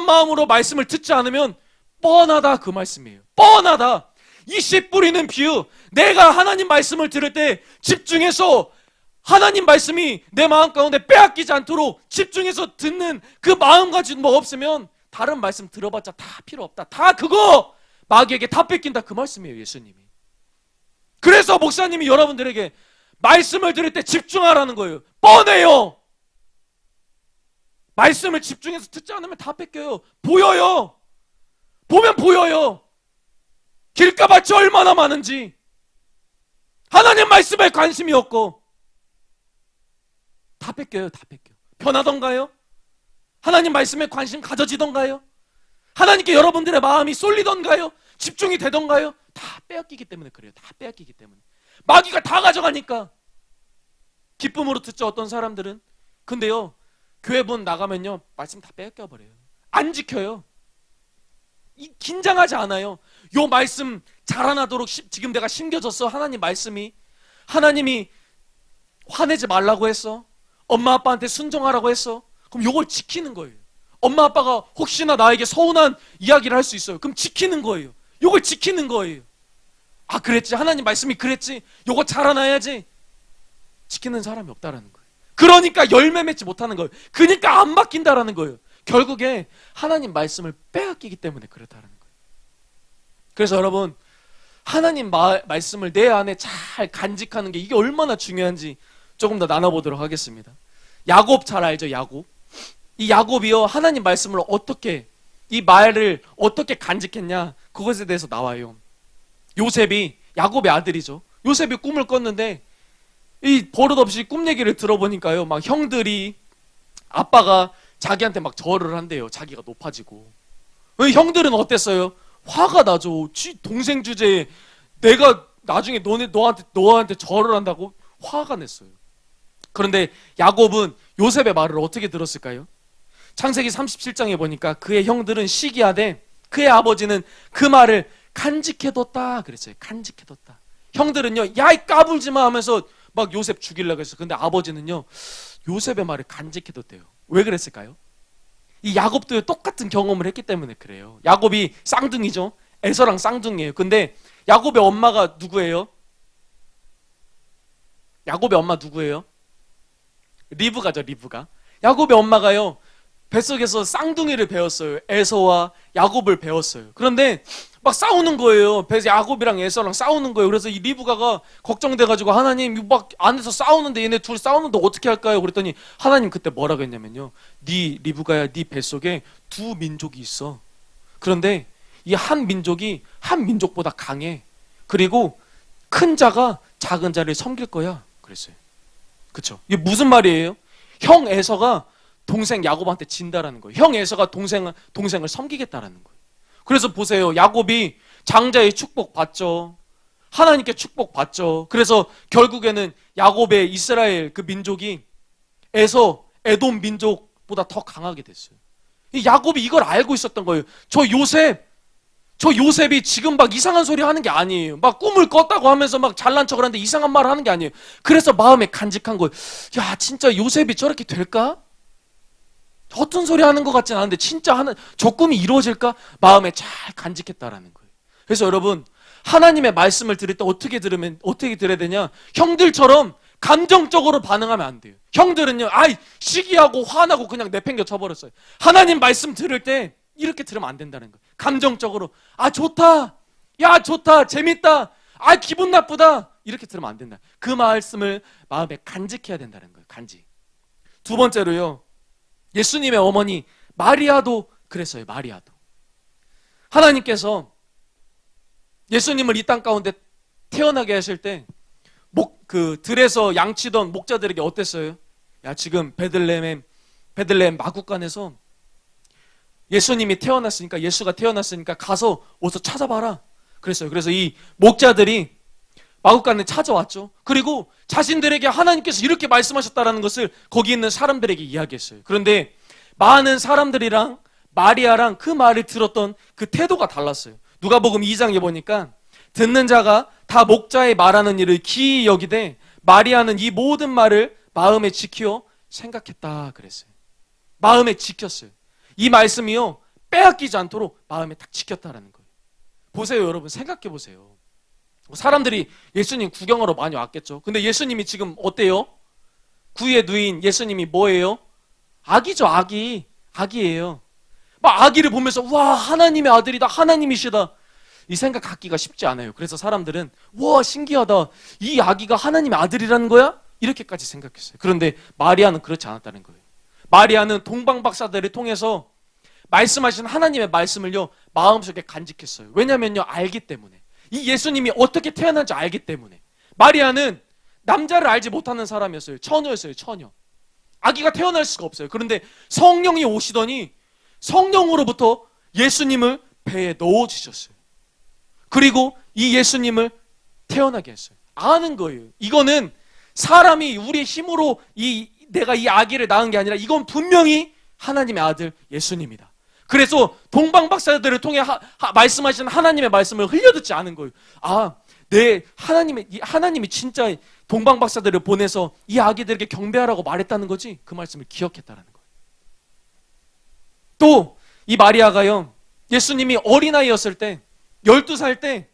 마음으로 말씀을 듣지 않으면 뻔하다, 그 말씀이에요. 뻔하다. 이 씨 뿌리는 비유, 내가 하나님 말씀을 들을 때 집중해서 하나님 말씀이 내 마음 가운데 빼앗기지 않도록 집중해서 듣는 그 마음가짐 뭐 없으면 다른 말씀 들어봤자 다 필요 없다. 다 그거 마귀에게 다 뺏긴다, 그 말씀이에요. 예수님이. 그래서 목사님이 여러분들에게 말씀을 들을 때 집중하라는 거예요. 뻔해요. 말씀을 집중해서 듣지 않으면 다 뺏겨요. 보여요. 보면 보여요. 길가밭이 얼마나 많은지. 하나님 말씀에 관심이 없고 다 뺏겨요. 다 뺏겨. 편하던가요? 하나님 말씀에 관심 가져지던가요? 하나님께 여러분들의 마음이 쏠리던가요? 집중이 되던가요? 다 빼앗기기 때문에 그래요. 다 빼앗기기 때문에. 마귀가 다 가져가니까. 기쁨으로 듣죠, 어떤 사람들은. 근데요, 교회 문 나가면요 말씀 다 빼앗겨버려요. 안 지켜요. 긴장하지 않아요. 요 말씀 자라나도록 지금 내가 심겨졌어. 하나님 말씀이. 하나님이 화내지 말라고 했어. 엄마 아빠한테 순종하라고 했어. 그럼 요걸 지키는 거예요. 엄마 아빠가 혹시나 나에게 서운한 이야기를 할 수 있어요. 그럼 지키는 거예요. 요걸 지키는 거예요. 아, 그랬지, 하나님 말씀이 그랬지, 요거 자라나야지. 지키는 사람이 없다라는 거예요. 그러니까 열매 맺지 못하는 거예요. 그러니까 안 바뀐다라는 거예요. 결국에 하나님 말씀을 빼앗기기 때문에 그렇다는 거예요. 그래서 여러분, 하나님 말씀을 내 안에 잘 간직하는 게 이게 얼마나 중요한지 조금 더 나눠보도록 하겠습니다. 야곱 잘 알죠? 야곱. 이 야곱이요, 하나님 말씀을 어떻게, 이 말을 어떻게 간직했냐, 그것에 대해서 나와요. 요셉이 야곱의 아들이죠. 요셉이 꿈을 꿨는데 이 버릇없이 꿈 얘기를 들어보니까요, 막 형들이, 아빠가 자기한테 막 절을 한대요. 자기가 높아지고. 형들은 어땠어요? 화가 나죠. 동생 주제에 내가 나중에 너한테 절을 한다고 화가 냈어요. 그런데 야곱은 요셉의 말을 어떻게 들었을까요? 창세기 37장에 보니까 그의 형들은 시기하되 그의 아버지는 그 말을 간직해뒀다 그랬어요. 간직해뒀다. 형들은요, 야, 이 까불지 마 하면서 막 요셉 죽이려고 했어요. 근데 아버지는요, 요셉의 말을 간직해뒀대요. 왜 그랬을까요? 이 야곱도 똑같은 경험을 했기 때문에 그래요. 야곱이 쌍둥이죠. 에서랑 쌍둥이에요. 근데 야곱의 엄마가 누구예요? 야곱의 엄마 누구예요? 리브가죠, 리브가. 야곱의 엄마가요, 뱃속에서 쌍둥이를 배웠어요. 에서와 야곱을 배웠어요. 그런데 막 싸우는 거예요. 야곱이랑 에서랑 싸우는 거예요. 그래서 이 리브가가 걱정돼가지고 하나님, 막 안에서 싸우는데 얘네 둘 싸우는데 어떻게 할까요? 그랬더니 하나님 그때 뭐라고 했냐면요, 네 리브가야, 네 뱃속에 두 민족이 있어. 그런데 이 한 민족이 한 민족보다 강해. 그리고 큰 자가 작은 자를 섬길 거야 그랬어요. 그쵸? 이게 무슨 말이에요? 형 에서가 동생 야곱한테 진다라는 거예요. 형 에서가 동생을 섬기겠다라는 거예요. 그래서 보세요. 야곱이 장자의 축복 받죠. 하나님께 축복 받죠. 그래서 결국에는 야곱의 이스라엘 그 민족이 에돔 민족보다 더 강하게 됐어요. 이 야곱이 이걸 알고 있었던 거예요. 저 요셉이 지금 막 이상한 소리 하는 게 아니에요. 막 꿈을 꿨다고 하면서 막 잘난 척을 하는데 이상한 말을 하는 게 아니에요. 그래서 마음에 간직한 거예요. 야, 진짜 요셉이 저렇게 될까? 어떤 소리 하는 것 같진 않은데 진짜 저 꿈이 이루어질까? 마음에 잘 간직했다라는 거예요. 그래서 여러분, 하나님의 말씀을 들을 때 어떻게 들어야 되냐? 형들처럼 감정적으로 반응하면 안 돼요. 형들은요, 시기하고 화나고 그냥 내팽겨 쳐버렸어요. 하나님 말씀 들을 때 이렇게 들으면 안 된다는 거예요. 감정적으로, 좋다, 야, 좋다, 재밌다, 기분 나쁘다, 이렇게 들으면 안 된다. 그 말씀을 마음에 간직해야 된다는 거예요. 간직. 두 번째로요, 예수님의 어머니 마리아도 그랬어요. 마리아도. 하나님께서 예수님을 이 땅 가운데 태어나게 하실 때 들에서 양치던 목자들에게 어땠어요? 야, 지금 베들레헴 마구간에서 예수가 태어났으니까 가서 어서 찾아봐라 그랬어요. 그래서 이 목자들이 마구간에 찾아왔죠. 그리고 자신들에게 하나님께서 이렇게 말씀하셨다라는 것을 거기 있는 사람들에게 이야기했어요. 그런데 많은 사람들이랑 마리아랑 그 말을 들었던 그 태도가 달랐어요. 누가복음 2장에 보니까 듣는 자가 다 목자의 말하는 일을 기이 여기되 마리아는 이 모든 말을 마음에 지키어 생각했다 그랬어요. 마음에 지켰어요. 이 말씀이요, 빼앗기지 않도록 마음에 딱 지켰다라는 거예요. 보세요, 여러분, 생각해 보세요. 사람들이 예수님 구경하러 많이 왔겠죠. 근데 예수님이 지금 어때요? 구유에 누인 예수님이 뭐예요? 아기죠, 아기예요. 막 아기를 보면서 와, 하나님의 아들이다, 하나님이시다, 이 생각 갖기가 쉽지 않아요. 그래서 사람들은 와, 신기하다, 이 아기가 하나님의 아들이라는 거야? 이렇게까지 생각했어요. 그런데 마리아는 그렇지 않았다는 거예요. 마리아는 동방박사들을 통해서 말씀하신 하나님의 말씀을요, 마음속에 간직했어요. 왜냐면요, 알기 때문에. 이 예수님이 어떻게 태어난지 알기 때문에. 마리아는 남자를 알지 못하는 사람이었어요. 처녀였어요, 처녀. 아기가 태어날 수가 없어요. 그런데 성령이 오시더니 성령으로부터 예수님을 배에 넣어주셨어요. 그리고 이 예수님을 태어나게 했어요. 아는 거예요. 이거는 사람이 우리의 힘으로 내가 이 아기를 낳은 게 아니라 이건 분명히 하나님의 아들 예수님이다. 그래서 동방박사들을 통해 말씀하시는 하나님의 말씀을 흘려듣지 않은 거예요. 하나님이 진짜 동방박사들을 보내서 이 아기들에게 경배하라고 말했다는 거지. 그 말씀을 기억했다는 거예요. 또 이 마리아가요, 예수님이 어린아이였을 때, 12살 때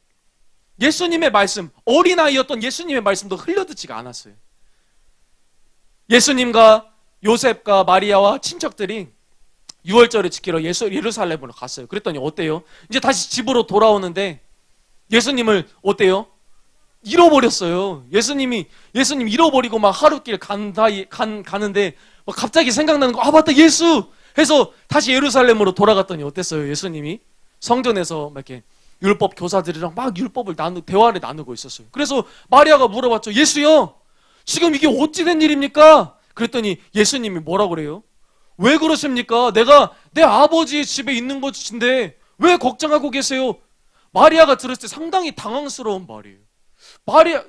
예수님의 말씀, 어린아이였던 예수님의 말씀도 흘려듣지가 않았어요. 예수님과 요셉과 마리아와 친척들이 유월절을 지키러 예루살렘으로 갔어요. 그랬더니 어때요? 이제 다시 집으로 돌아오는데 예수님을 어때요? 잃어버렸어요. 예수님 잃어버리고 막 하루길 가는데 막 갑자기 생각나는 거, 맞다, 예수! 해서 다시 예루살렘으로 돌아갔더니 어땠어요? 예수님이 성전에서 막 이렇게 율법 교사들이랑 막 율법을 대화를 나누고 있었어요. 그래서 마리아가 물어봤죠. 예수요, 지금 이게 어찌 된 일입니까? 그랬더니 예수님이 뭐라고 그래요? 왜 그러십니까? 내가 내 아버지의 집에 있는 것인데 왜 걱정하고 계세요? 마리아가 들었을 때 상당히 당황스러운 말이에요.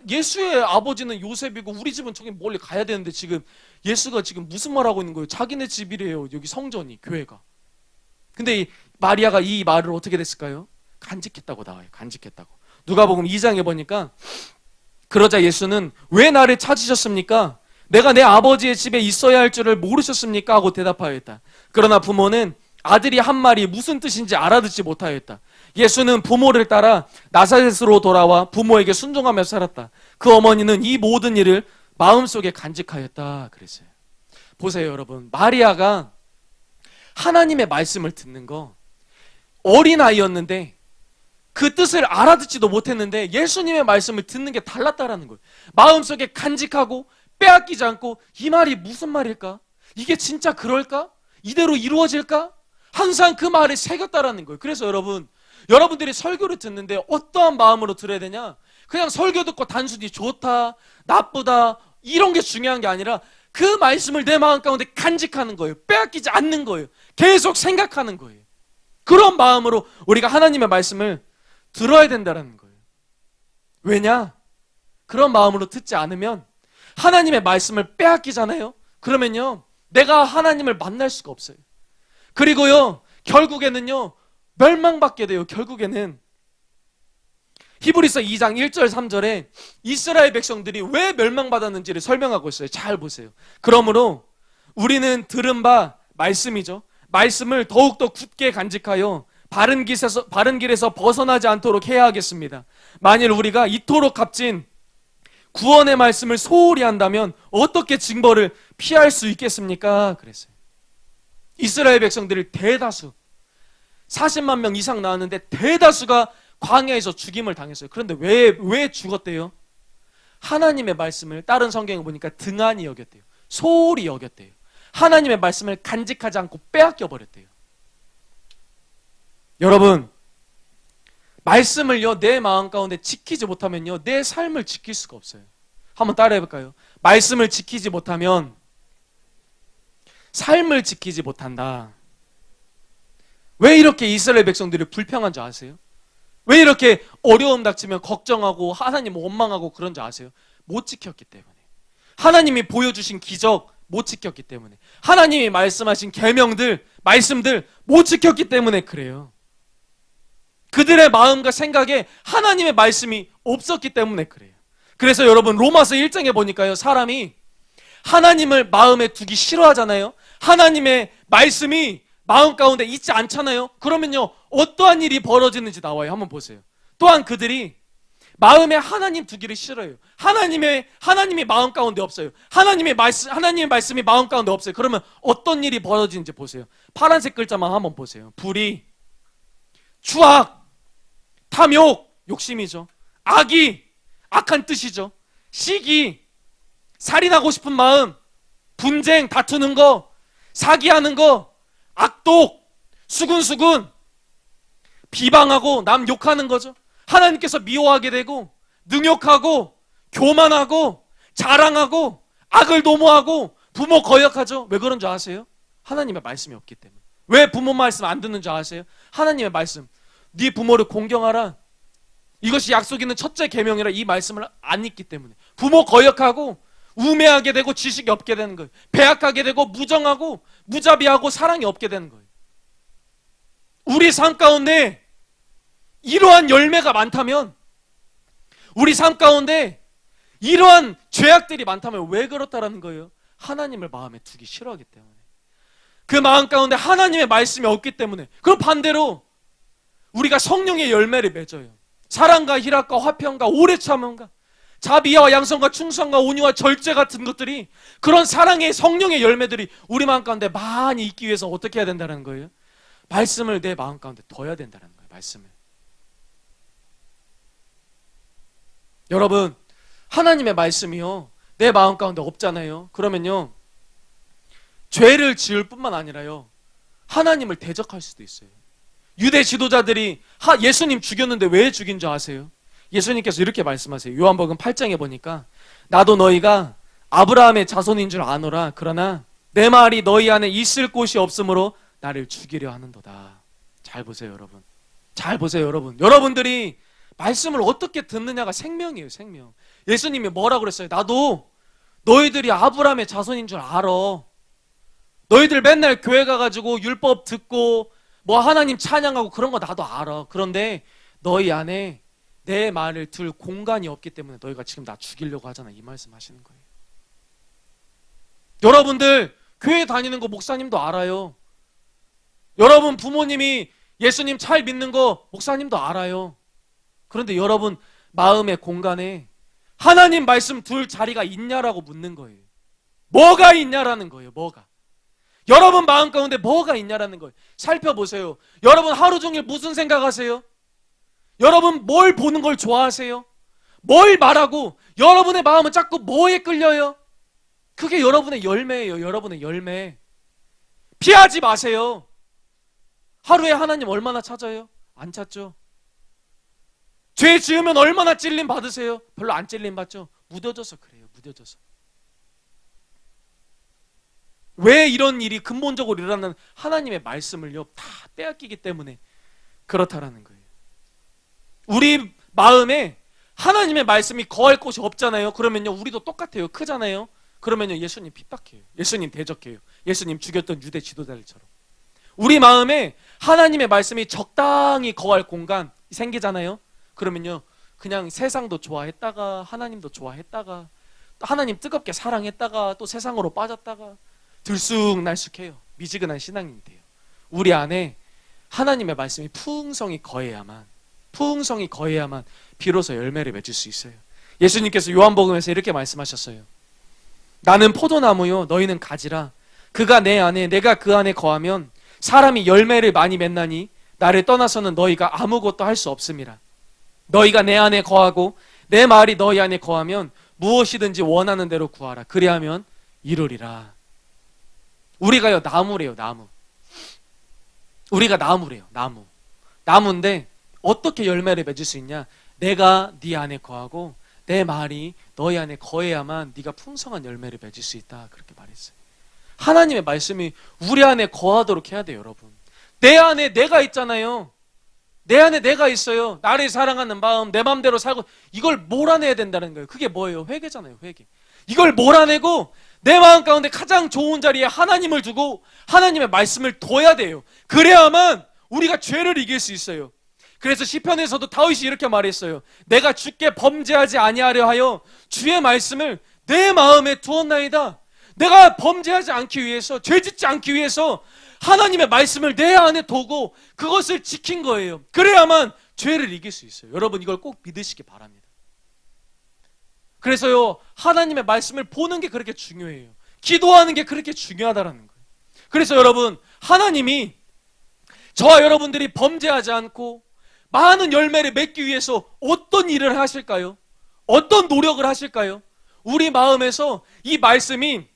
예수의 아버지는 요셉이고 우리 집은 저기 멀리 가야 되는데 지금 예수가 지금 무슨 말 하고 있는 거예요? 자기네 집이래요. 여기 성전이, 교회가. 근데 마리아가 이 말을 어떻게 됐을까요? 간직했다고 나와요. 간직했다고. 누가복음 2장에 보니까 그러자 예수는 왜 나를 찾으셨습니까? 내가 내 아버지의 집에 있어야 할 줄을 모르셨습니까? 하고 대답하였다. 그러나 부모는 아들이 한 말이 무슨 뜻인지 알아듣지 못하였다. 예수는 부모를 따라 나사렛으로 돌아와 부모에게 순종하며 살았다. 그 어머니는 이 모든 일을 마음속에 간직하였다 그랬어요. 보세요 여러분, 마리아가 하나님의 말씀을 듣는 거, 어린아이였는데 그 뜻을 알아듣지도 못했는데 예수님의 말씀을 듣는 게 달랐다라는 거예요. 마음속에 간직하고 빼앗기지 않고, 이 말이 무슨 말일까? 이게 진짜 그럴까? 이대로 이루어질까? 항상 그 말을 새겼다라는 거예요. 그래서 여러분들이 설교를 듣는데 어떠한 마음으로 들어야 되냐? 그냥 설교 듣고 단순히 좋다, 나쁘다 이런 게 중요한 게 아니라 그 말씀을 내 마음 가운데 간직하는 거예요. 빼앗기지 않는 거예요. 계속 생각하는 거예요. 그런 마음으로 우리가 하나님의 말씀을 들어야 된다는 거예요. 왜냐? 그런 마음으로 듣지 않으면 하나님의 말씀을 빼앗기잖아요. 그러면요, 내가 하나님을 만날 수가 없어요. 그리고요, 결국에는요, 멸망받게 돼요. 결국에는 히브리서 2장 1절 3절에 이스라엘 백성들이 왜 멸망받았는지를 설명하고 있어요. 잘 보세요. 그러므로 우리는 들은 바 말씀이죠. 말씀을 더욱더 굳게 간직하여 바른 길에서 벗어나지 않도록 해야 하겠습니다. 만일 우리가 이토록 값진 구원의 말씀을 소홀히 한다면 어떻게 징벌을 피할 수 있겠습니까? 그랬어요. 이스라엘 백성들을 대다수 40만 명 이상 나왔는데 대다수가 광야에서 죽임을 당했어요. 그런데 왜 죽었대요? 하나님의 말씀을 다른 성경에 보니까 등한히 여겼대요. 소홀히 여겼대요. 하나님의 말씀을 간직하지 않고 빼앗겨 버렸대요. 여러분, 말씀을요 내 마음 가운데 지키지 못하면요 내 삶을 지킬 수가 없어요. 한번 따라해 볼까요? 말씀을 지키지 못하면 삶을 지키지 못한다. 왜 이렇게 이스라엘 백성들이 불평한 줄 아세요? 왜 이렇게 어려움 닥치면 걱정하고 하나님 원망하고 그런 줄 아세요? 못 지켰기 때문에. 하나님이 보여주신 기적 못 지켰기 때문에. 하나님이 말씀하신 계명들, 말씀들 못 지켰기 때문에 그래요. 그들의 마음과 생각에 하나님의 말씀이 없었기 때문에 그래요. 그래서 여러분, 로마서 1장에 보니까요, 사람이 하나님을 마음에 두기 싫어하잖아요. 하나님의 말씀이 마음 가운데 있지 않잖아요. 그러면요, 어떠한 일이 벌어지는지 나와요. 한번 보세요. 또한 그들이 마음에 하나님 두기를 싫어해요. 하나님이 마음 가운데 없어요. 하나님의 말씀이 마음 가운데 없어요. 그러면 어떤 일이 벌어지는지 보세요. 파란색 글자만 한번 보세요. 불의, 추악, 탐욕, 욕심이죠. 악의, 악한 뜻이죠. 시기, 살인하고 싶은 마음, 분쟁, 다투는 거, 사기하는 거, 악독, 수군수군, 비방하고 남 욕하는 거죠. 하나님께서 미워하게 되고 능욕하고 교만하고 자랑하고 악을 도모하고 부모 거역하죠. 왜 그런 줄 아세요? 하나님의 말씀이 없기 때문에. 왜 부모 말씀 안 듣는 줄 아세요? 하나님의 말씀, 네 부모를 공경하라, 이것이 약속 있는 첫째 계명이라 이 말씀을 안 읽기 때문에 부모 거역하고 우매하게 되고 지식이 없게 되는 거예요. 배약하게 되고 무정하고 무자비하고 사랑이 없게 되는 거예요. 우리 삶 가운데 이러한 열매가 많다면, 우리 삶 가운데 이러한 죄악들이 많다면 왜 그렇다라는 거예요? 하나님을 마음에 두기 싫어하기 때문에. 그 마음 가운데 하나님의 말씀이 없기 때문에. 그럼 반대로 우리가 성령의 열매를 맺어요. 사랑과 희락과 화평과 오래 참음과 자비와 양성과 충성과 온유와 절제 같은 것들이, 그런 사랑의 성령의 열매들이 우리 마음 가운데 많이 있기 위해서 어떻게 해야 된다는 거예요? 말씀을 내 마음 가운데 둬야 된다는 거예요. 말씀을. 여러분, 하나님의 말씀이요 내 마음 가운데 없잖아요. 그러면요 죄를 지을 뿐만 아니라요 하나님을 대적할 수도 있어요. 유대 지도자들이 예수님 죽였는데 왜 죽인 줄 아세요? 예수님께서 이렇게 말씀하세요. 요한복음 8장에 보니까 나도 너희가 아브라함의 자손인 줄 아노라. 그러나 내 말이 너희 안에 있을 곳이 없으므로 나를 죽이려 하는도다. 잘 보세요 여러분. 잘 보세요 여러분. 여러분들이 말씀을 어떻게 듣느냐가 생명이에요, 생명. 예수님이 뭐라고 그랬어요? 나도 너희들이 아브라함의 자손인 줄 알아. 너희들 맨날 교회 가가지고 율법 듣고 뭐 하나님 찬양하고 그런 거 나도 알아. 그런데 너희 안에 내 말을 들 공간이 없기 때문에 너희가 지금 나 죽이려고 하잖아. 이 말씀 하시는 거예요. 여러분들 교회 다니는 거 목사님도 알아요. 여러분 부모님이 예수님 잘 믿는 거 목사님도 알아요. 그런데 여러분 마음의 공간에 하나님 말씀 둘 자리가 있냐라고 묻는 거예요. 뭐가 있냐라는 거예요. 뭐가. 여러분 마음 가운데 뭐가 있냐라는 거예요. 살펴보세요. 여러분 하루 종일 무슨 생각하세요? 여러분 뭘 보는 걸 좋아하세요? 뭘 말하고 여러분의 마음은 자꾸 뭐에 끌려요? 그게 여러분의 열매예요. 여러분의 열매. 피하지 마세요. 하루에 하나님 얼마나 찾아요? 안 찾죠. 죄 지으면 얼마나 찔림 받으세요? 별로 안 찔림 받죠. 무뎌져서 그래요. 무뎌져서. 왜 이런 일이 근본적으로 일어나는 하나님의 말씀을요 다 빼앗기기 때문에 그렇다라는 거예요. 우리 마음에 하나님의 말씀이 거할 곳이 없잖아요. 그러면요 우리도 똑같아요. 크잖아요. 그러면요 예수님 핍박해요. 예수님 대적해요. 예수님 죽였던 유대 지도자들처럼. 우리 마음에 하나님의 말씀이 적당히 거할 공간 생기잖아요. 그러면요 그냥 세상도 좋아했다가 하나님도 좋아했다가 또 하나님 뜨겁게 사랑했다가 또 세상으로 빠졌다가 들쑥날쑥해요. 미지근한 신앙인이 돼요. 우리 안에 하나님의 말씀이 풍성히 거해야만 비로소 열매를 맺을 수 있어요. 예수님께서 요한복음에서 이렇게 말씀하셨어요. 나는 포도나무요 너희는 가지라. 그가 내 안에 내가 그 안에 거하면 사람이 열매를 많이 맺나니 나를 떠나서는 너희가 아무것도 할 수 없음이라. 너희가 내 안에 거하고 내 말이 너희 안에 거하면 무엇이든지 원하는 대로 구하라. 그리하면 이루리라. 우리가요 나무래요. 나무. 우리가 나무래요. 나무인데 어떻게 열매를 맺을 수 있냐? 내가 네 안에 거하고 내 말이 너희 안에 거해야만 네가 풍성한 열매를 맺을 수 있다. 그렇게 말했어요. 하나님의 말씀이 우리 안에 거하도록 해야 돼요. 여러분. 내 안에 내가 있잖아요. 내 안에 내가 있어요. 나를 사랑하는 마음, 내 마음대로 살고 이걸 몰아내야 된다는 거예요. 그게 뭐예요? 회개잖아요. 회개. 이걸 몰아내고 내 마음 가운데 가장 좋은 자리에 하나님을 두고 하나님의 말씀을 둬야 돼요. 그래야만 우리가 죄를 이길 수 있어요. 그래서 시편에서도 다윗이 이렇게 말했어요. 내가 주께 범죄하지 아니하려 하여 주의 말씀을 내 마음에 두었나이다. 내가 범죄하지 않기 위해서, 죄짓지 않기 위해서 하나님의 말씀을 내 안에 두고 그것을 지킨 거예요. 그래야만 죄를 이길 수 있어요. 여러분 이걸 꼭 믿으시기 바랍니다. 그래서요 하나님의 말씀을 보는 게 그렇게 중요해요. 기도하는 게 그렇게 중요하다라는 거예요. 그래서 여러분 하나님이 저와 여러분들이 범죄하지 않고 많은 열매를 맺기 위해서 어떤 일을 하실까요? 어떤 노력을 하실까요? 우리 마음에서 이 말씀이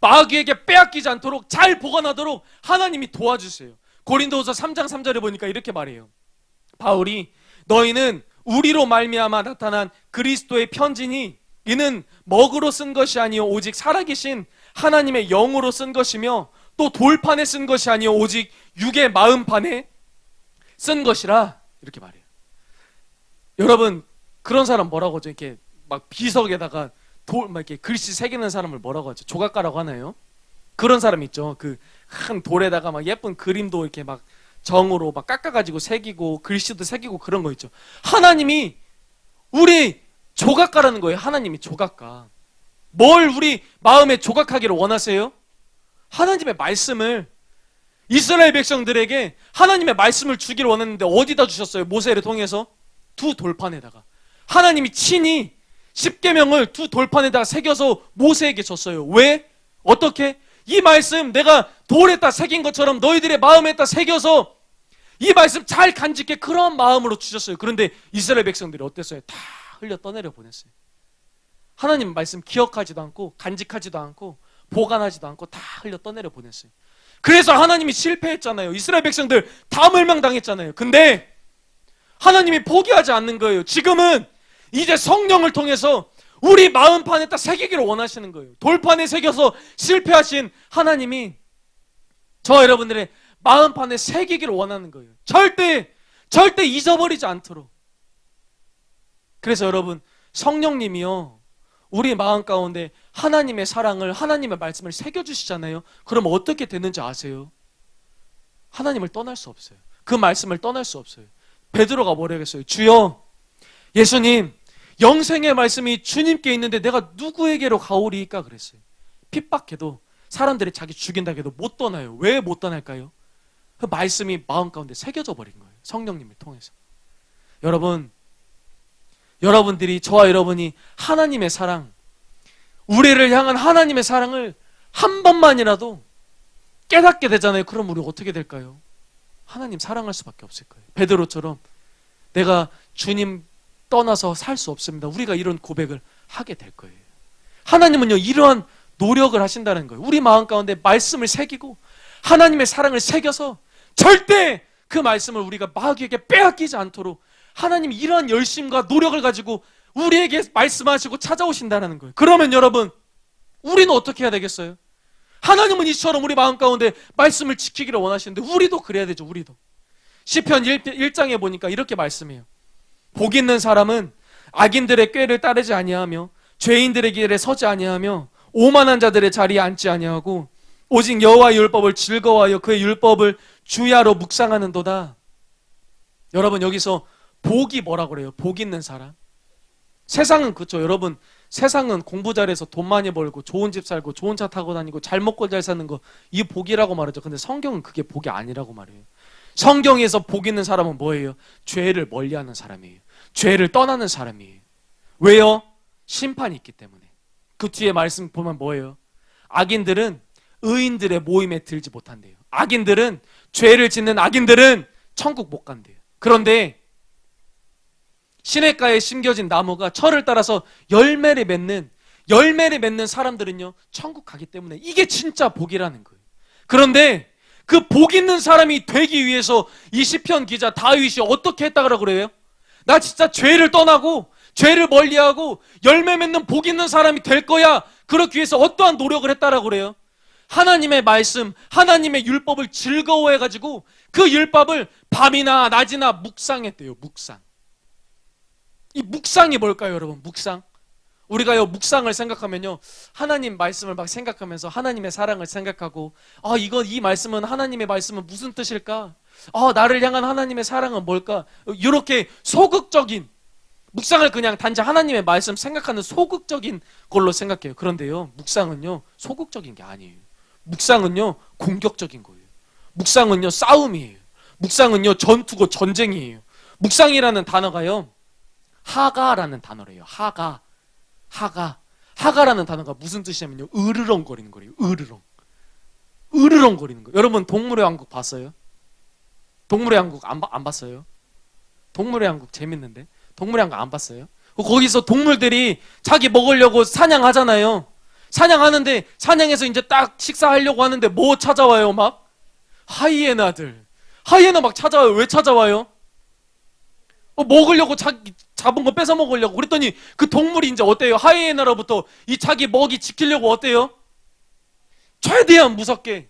마귀에게 빼앗기지 않도록 잘 보관하도록 하나님이 도와주세요. 고린도후서 3장 3절에 보니까 이렇게 말해요. 바울이 너희는 우리로 말미암아 나타난 그리스도의 편지니 이는 먹으로 쓴 것이 아니요 오직 살아계신 하나님의 영으로 쓴 것이며 또 돌판에 쓴 것이 아니요 오직 육의 마음판에 쓴 것이라 이렇게 말해요. 여러분 그런 사람 뭐라고 하죠? 이렇게 막 비석에다가 막 이렇게 글씨 새기는 사람을 뭐라고 하죠? 조각가라고 하나요? 그런 사람 있죠. 그 큰 돌에다가 막 예쁜 그림도 이렇게 막 정으로 막 깎아가지고 새기고 글씨도 새기고 그런 거 있죠. 하나님이 우리 조각가라는 거예요. 하나님이 조각가. 뭘 우리 마음에 조각하기를 원하세요? 하나님의 말씀을. 이스라엘 백성들에게 하나님의 말씀을 주기를 원했는데 어디다 주셨어요? 모세를 통해서 두 돌판에다가 하나님이 친히 십계명을 두 돌판에다가 새겨서 모세에게 줬어요. 왜? 어떻게? 이 말씀 내가 돌에다 새긴 것처럼 너희들의 마음에다 새겨서 이 말씀 잘 간직해. 그런 마음으로 주셨어요. 그런데 이스라엘 백성들이 어땠어요? 다 흘려 떠내려 보냈어요. 하나님 말씀 기억하지도 않고 간직하지도 않고 보관하지도 않고 다 흘려 떠내려 보냈어요. 그래서 하나님이 실패했잖아요. 이스라엘 백성들 다 멸망당했잖아요. 근데 하나님이 포기하지 않는 거예요. 지금은 이제 성령을 통해서 우리 마음판에다 새기기를 원하시는 거예요. 돌판에 새겨서 실패하신 하나님이 저와 여러분들의 마음판에 새기기를 원하는 거예요. 절대 잊어버리지 않도록. 그래서 여러분, 성령님이요, 우리 마음 가운데 하나님의 사랑을, 하나님의 말씀을 새겨주시잖아요. 그럼 어떻게 되는지 아세요? 하나님을 떠날 수 없어요. 그 말씀을 떠날 수 없어요. 베드로가 뭐라겠어요? 주여, 예수님, 영생의 말씀이 주님께 있는데 내가 누구에게로 가오리까 그랬어요. 핍박해도, 사람들이 자기 죽인다 해도 못 떠나요. 왜 못 떠날까요? 그 말씀이 마음 가운데 새겨져 버린 거예요. 성령님을 통해서. 여러분, 여러분들이, 저와 여러분이 하나님의 사랑, 우리를 향한 하나님의 사랑을 한 번만이라도 깨닫게 되잖아요. 그럼 우리 어떻게 될까요? 하나님 사랑할 수밖에 없을 거예요. 베드로처럼 내가 주님 떠나서 살 수 없습니다. 우리가 이런 고백을 하게 될 거예요. 하나님은요, 이러한 노력을 하신다는 거예요. 우리 마음 가운데 말씀을 새기고 하나님의 사랑을 새겨서 절대 그 말씀을 우리가 마귀에게 빼앗기지 않도록 하나님이 이러한 열심과 노력을 가지고 우리에게 말씀하시고 찾아오신다는 거예요. 그러면 여러분, 우리는 어떻게 해야 되겠어요? 하나님은 이처럼 우리 마음 가운데 말씀을 지키기를 원하시는데 우리도 그래야 되죠. 우리도. 시편 1장에 보니까 이렇게 말씀해요. 복 있는 사람은 악인들의 꾀를 따르지 아니하며 죄인들의 길에 서지 아니하며 오만한 자들의 자리에 앉지 아니하고 오직 여호와의 율법을 즐거워하여 그의 율법을 주야로 묵상하는도다. 여러분, 여기서 복이 뭐라고 그래요? 복 있는 사람. 세상은 그렇죠. 여러분, 세상은 공부 잘해서 돈 많이 벌고 좋은 집 살고 좋은 차 타고 다니고 잘 먹고 잘 사는 거, 이 복이라고 말하죠. 근데 성경은 그게 복이 아니라고 말해요. 성경에서 복 있는 사람은 뭐예요? 죄를 멀리하는 사람이에요. 죄를 떠나는 사람이에요. 왜요? 심판이 있기 때문에. 그 뒤에 말씀 보면 뭐예요? 악인들은 의인들의 모임에 들지 못한대요. 악인들은, 죄를 짓는 악인들은 천국 못 간대요. 그런데 시냇가에 심겨진 나무가 철을 따라서 열매를 맺는 사람들은요, 천국 가기 때문에 이게 진짜 복이라는 거예요. 그런데 그 복 있는 사람이 되기 위해서 이 시편 기자 다윗이 어떻게 했다고 그래요? 나 진짜 죄를 떠나고 죄를 멀리하고 열매 맺는 복 있는 사람이 될 거야. 그러기 위해서 어떠한 노력을 했다라고 그래요? 하나님의 말씀, 하나님의 율법을 즐거워해가지고 그 율법을 밤이나 낮이나 묵상했대요. 묵상. 이 묵상이 뭘까요, 여러분? 묵상. 우리가요, 묵상을 생각하면요, 하나님 말씀을 막 생각하면서 하나님의 사랑을 생각하고, 이 말씀은, 하나님의 말씀은 무슨 뜻일까? 나를 향한 하나님의 사랑은 뭘까? 이렇게 소극적인 묵상을 그냥 단지 하나님의 말씀 생각하는 소극적인 걸로 생각해요. 그런데요, 묵상은요, 소극적인 게 아니에요. 묵상은요, 공격적인 거예요. 묵상은요, 싸움이에요. 묵상은요, 전투고 전쟁이에요. 묵상이라는 단어가요, 하가라는 단어래요. 하가라는 단어가 무슨 뜻이냐면요, 으르렁거리는 거예요. 으르렁거리는 거예요. 여러분, 동물의 왕국 봤어요? 동물의 왕국 안 봤어요? 동물의 왕국 재밌는데? 동물의 왕국 안 봤어요? 거기서 동물들이 자기 먹으려고 사냥하잖아요. 사냥하는데 사냥해서 이제 딱 식사하려고 하는데 뭐 찾아와요? 막 하이에나들. 하이에나 막 찾아와요. 왜 찾아와요? 먹으려고 잡은 거 뺏어 먹으려고. 그랬더니 그 동물이 이제 어때요? 하이에나로부터 이 자기 먹이 지키려고 어때요? 최대한 무섭게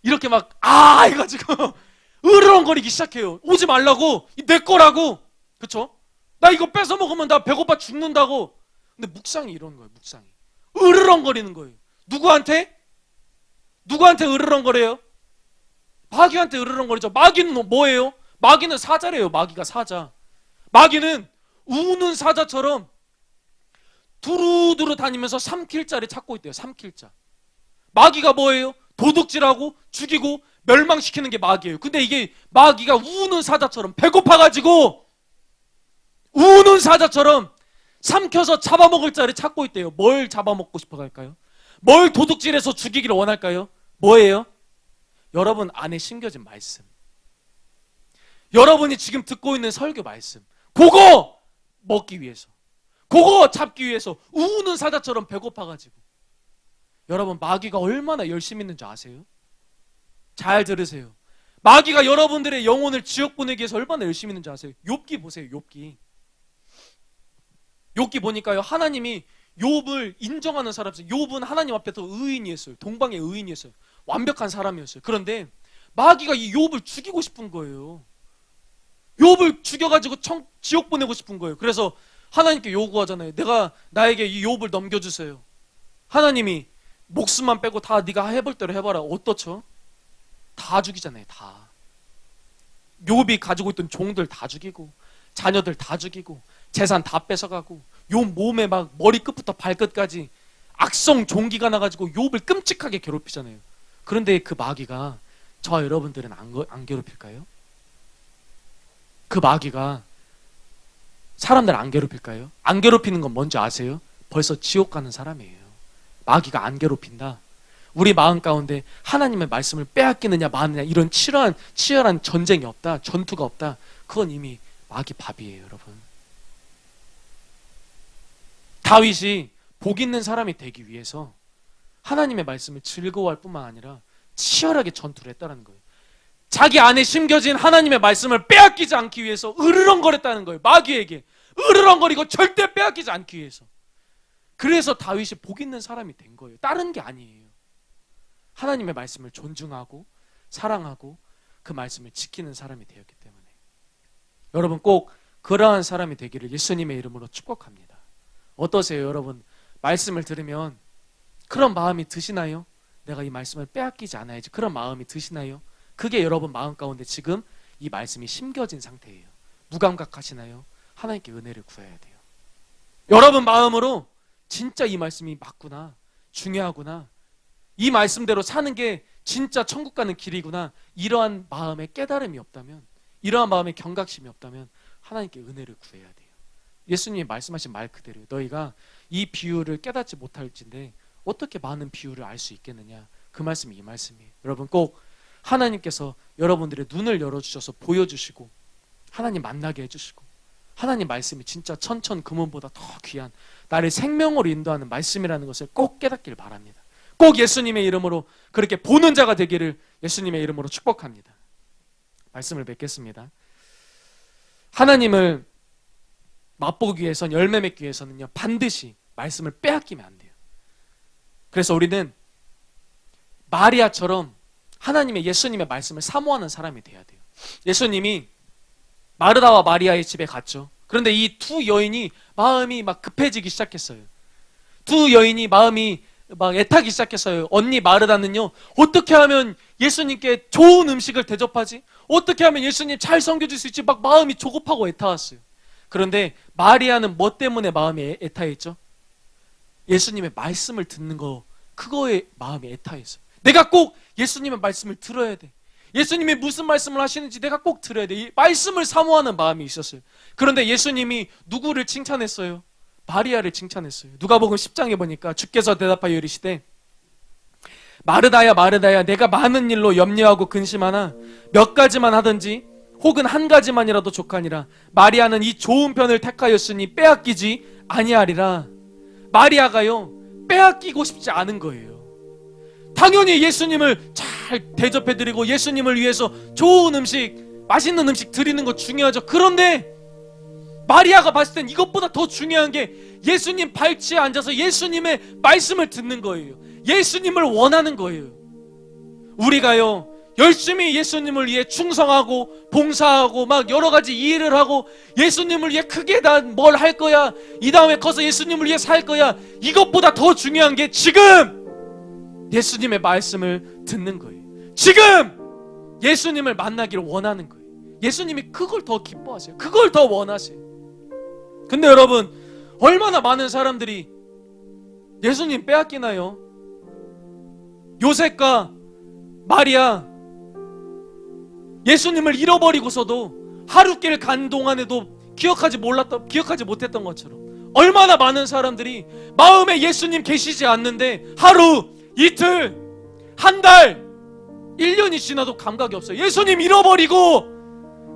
이렇게 막 해가지고 으르렁거리기 시작해요. 오지 말라고, 내 거라고. 그쵸? 나 이거 뺏어 먹으면 나 배고파 죽는다고. 근데 묵상이 이런 거예요. 묵상이 으르렁거리는 거예요. 누구한테 으르렁거려요? 마귀한테 으르렁거리죠. 마귀는 뭐예요? 마귀는 사자래요. 마귀가 사자. 마귀는 우는 사자처럼 두루두루 다니면서 삼킬 자를 찾고 있대요. 삼킬 자. 마귀가 뭐예요? 도둑질하고 죽이고 멸망시키는 게 마귀예요. 근데 이게 마귀가 우는 사자처럼 배고파가지고 우는 사자처럼 삼켜서 잡아먹을 자를 찾고 있대요. 뭘 잡아먹고 싶어 할까요? 뭘 도둑질해서 죽이기를 원할까요? 뭐예요? 여러분 안에 심겨진 말씀, 여러분이 지금 듣고 있는 설교 말씀, 그거 먹기 위해서, 그거 잡기 위해서 우는 사자처럼 배고파가지고. 여러분, 마귀가 얼마나 열심히 있는지 아세요? 잘 들으세요. 마귀가 여러분들의 영혼을 지옥 보내기 위해서 얼마나 열심히 있는지 아세요? 욥기 보세요. 욥기 보니까요, 하나님이 욥을 인정하는 사람이었어요. 욥은 하나님 앞에서 의인이었어요. 동방의 의인이었어요. 완벽한 사람이었어요. 그런데 마귀가 이 욥을 죽이고 싶은 거예요. 욥을 죽여가지고 지옥 보내고 싶은 거예요. 그래서 하나님께 요구하잖아요. 나에게 이 욥을 넘겨주세요. 하나님이 목숨만 빼고 다 네가 해볼 대로 해봐라. 어떻죠? 다 죽이잖아요. 다. 욥이 가지고 있던 종들 다 죽이고, 자녀들 다 죽이고, 재산 다 뺏어가고, 욥 몸에 막 머리끝부터 발끝까지 악성 종기가 나가지고 욥을 끔찍하게 괴롭히잖아요. 그런데 그 마귀가 저와 여러분들은 안 괴롭힐까요? 그 마귀가 사람들 안 괴롭힐까요? 안 괴롭히는 건 뭔지 아세요? 벌써 지옥 가는 사람이에요. 마귀가 안 괴롭힌다. 우리 마음 가운데 하나님의 말씀을 빼앗기느냐 마느냐 이런 치열한 전쟁이 없다. 전투가 없다. 그건 이미 마귀 밥이에요, 여러분. 다윗이 복 있는 사람이 되기 위해서 하나님의 말씀을 즐거워할 뿐만 아니라 치열하게 전투를 했다는 거예요. 자기 안에 심겨진 하나님의 말씀을 빼앗기지 않기 위해서 으르렁거렸다는 거예요. 마귀에게 으르렁거리고 절대 빼앗기지 않기 위해서. 그래서 다윗이 복 있는 사람이 된 거예요. 다른 게 아니에요. 하나님의 말씀을 존중하고 사랑하고 그 말씀을 지키는 사람이 되었기 때문에. 여러분 꼭 그러한 사람이 되기를 예수님의 이름으로 축복합니다. 어떠세요, 여러분? 말씀을 들으면 그런 마음이 드시나요? 내가 이 말씀을 빼앗기지 않아야지. 그런 마음이 드시나요? 그게 여러분 마음 가운데 지금 이 말씀이 심겨진 상태예요. 무감각하시나요? 하나님께 은혜를 구해야 돼요. 여러분 마음으로 진짜 이 말씀이 맞구나, 중요하구나, 이 말씀대로 사는 게 진짜 천국 가는 길이구나, 이러한 마음의 깨달음이 없다면, 이러한 마음의 경각심이 없다면 하나님께 은혜를 구해야 돼요. 예수님이 말씀하신 말 그대로 너희가 이 비유를 깨닫지 못할진데 어떻게 많은 비유를 알 수 있겠느냐, 그 말씀이 이 말씀이에요. 여러분 꼭 하나님께서 여러분들의 눈을 열어주셔서 보여주시고 하나님 만나게 해주시고 하나님 말씀이 진짜 천천 금은보다 더 귀한 나를 생명으로 인도하는 말씀이라는 것을 꼭 깨닫길 바랍니다. 꼭 예수님의 이름으로 그렇게 보는 자가 되기를 예수님의 이름으로 축복합니다. 말씀을 맺겠습니다. 하나님을 맛보기 위해선, 열매 맺기 위해서는요 반드시 말씀을 빼앗기면 안 돼요. 그래서 우리는 마리아처럼 하나님의 예수님의 말씀을 사모하는 사람이 돼야 돼요. 예수님이 마르다와 마리아의 집에 갔죠. 그런데 이 두 여인이 마음이 막 급해지기 시작했어요. 두 여인이 마음이 막 애타기 시작했어요. 언니 마르다는요, 어떻게 하면 예수님께 좋은 음식을 대접하지? 어떻게 하면 예수님 잘 섬겨줄 수 있지? 막 마음이 조급하고 애타왔어요. 그런데 마리아는 뭐 때문에 마음이 애타했죠? 예수님의 말씀을 듣는 거, 그거에 마음이 애타했어요. 내가 꼭 예수님의 말씀을 들어야 돼. 예수님이 무슨 말씀을 하시는지 내가 꼭 들어야 돼. 이 말씀을 사모하는 마음이 있었어요. 그런데 예수님이 누구를 칭찬했어요? 마리아를 칭찬했어요. 누가복음 10장에 보니까 주께서 대답하여 이르시되 마르다야 마르다야, 내가 많은 일로 염려하고 근심하나 몇 가지만 하든지 혹은 한 가지만이라도 족하니라. 마리아는 이 좋은 편을 택하였으니 빼앗기지 아니하리라. 마리아가요 빼앗기고 싶지 않은 거예요. 당연히 예수님을 잘 대접해드리고 예수님을 위해서 좋은 음식, 맛있는 음식 드리는 거 중요하죠. 그런데 마리아가 봤을 땐 이것보다 더 중요한 게 예수님 발치에 앉아서 예수님의 말씀을 듣는 거예요. 예수님을 원하는 거예요. 우리가요 열심히 예수님을 위해 충성하고 봉사하고 막 여러 가지 일을 하고 예수님을 위해 크게 난 뭘 할 거야, 이 다음에 커서 예수님을 위해 살 거야, 이것보다 더 중요한 게 지금 예수님의 말씀을 듣는 거예요. 지금 예수님을 만나기를 원하는 거예요. 예수님이 그걸 더 기뻐하세요. 그걸 더 원하세요. 근데 여러분 얼마나 많은 사람들이 예수님 빼앗기나요? 요셉과 마리아 예수님을 잃어버리고서도 하룻길 간 동안에도 기억하지 못했던 것처럼 얼마나 많은 사람들이 마음에 예수님 계시지 않는데 하루, 이틀, 한 달, 1년이 지나도 감각이 없어요. 예수님 잃어버리고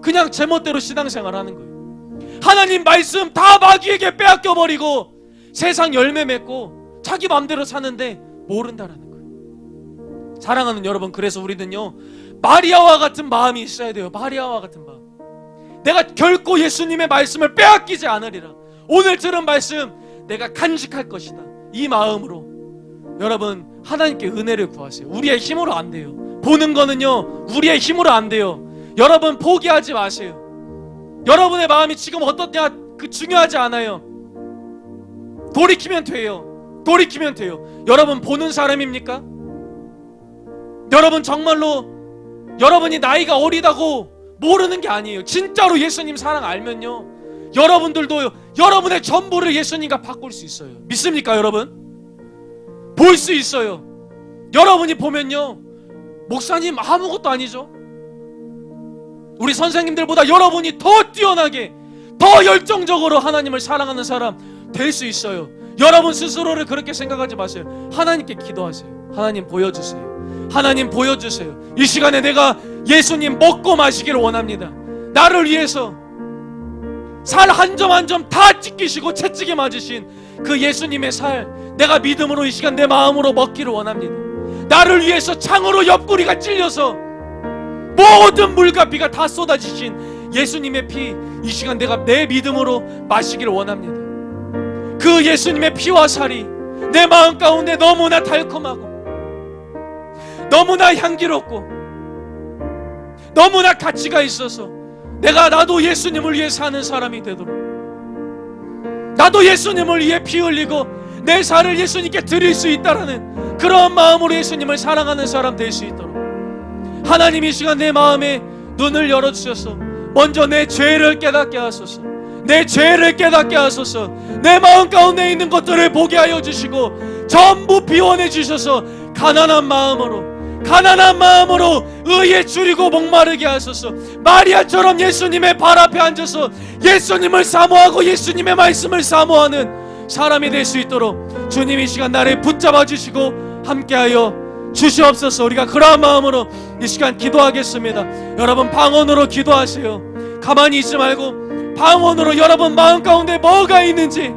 그냥 제멋대로 신앙생활 하는 거예요. 하나님 말씀 다 마귀에게 빼앗겨버리고 세상 열매 맺고 자기 마음대로 사는데 모른다라는 거예요. 사랑하는 여러분, 그래서 우리는요 마리아와 같은 마음이 있어야 돼요. 마리아와 같은 마음. 내가 결코 예수님의 말씀을 빼앗기지 않으리라. 오늘 들은 말씀 내가 간직할 것이다. 이 마음으로 여러분 하나님께 은혜를 구하세요. 우리의 힘으로 안 돼요. 보는 거는요 우리의 힘으로 안 돼요. 여러분 포기하지 마세요. 여러분의 마음이 지금 어떻냐 그 중요하지 않아요. 돌이키면 돼요. 돌이키면 돼요. 여러분 보는 사람입니까? 여러분 정말로 여러분이 나이가 어리다고 모르는 게 아니에요. 진짜로 예수님 사랑 알면요, 여러분들도 여러분의 전부를 예수님과 바꿀 수 있어요. 믿습니까 여러분? 볼 수 있어요. 여러분이 보면요, 목사님 아무것도 아니죠. 우리 선생님들보다 여러분이 더 뛰어나게, 더 열정적으로 하나님을 사랑하는 사람 될 수 있어요. 여러분 스스로를 그렇게 생각하지 마세요. 하나님께 기도하세요. 하나님 보여주세요. 하나님 보여주세요. 이 시간에 내가 예수님 먹고 마시기를 원합니다. 나를 위해서 살 한 점 한 점 다 찢기시고 채찍에 맞으신 그 예수님의 살, 내가 믿음으로 이 시간 내 마음으로 먹기를 원합니다. 나를 위해서 창으로 옆구리가 찔려서 모든 물과 비가 다 쏟아지신 예수님의 피, 이 시간 내가 내 믿음으로 마시기를 원합니다. 그 예수님의 피와 살이 내 마음 가운데 너무나 달콤하고 너무나 향기롭고 너무나 가치가 있어서 나도 예수님을 위해 사는 사람이 되도록, 나도 예수님을 위해 피 흘리고 내 살을 예수님께 드릴 수 있다라는 그런 마음으로 예수님을 사랑하는 사람 될 수 있도록 하나님이 이 시간 내 마음에 눈을 열어주셔서 먼저 내 죄를 깨닫게 하소서. 내 죄를 깨닫게 하소서. 내 마음 가운데 있는 것들을 보게 하여 주시고 전부 비워내 주셔서 가난한 마음으로 의에 줄이고 목마르게 하소서. 마리아처럼 예수님의 발 앞에 앉아서 예수님을 사모하고 예수님의 말씀을 사모하는 사람이 될 수 있도록 주님 이 시간 나를 붙잡아 주시고 함께하여 주시옵소서. 우리가 그러한 마음으로 이 시간 기도하겠습니다. 여러분 방언으로 기도하세요. 가만히 있지 말고 방언으로 여러분 마음 가운데 뭐가 있는지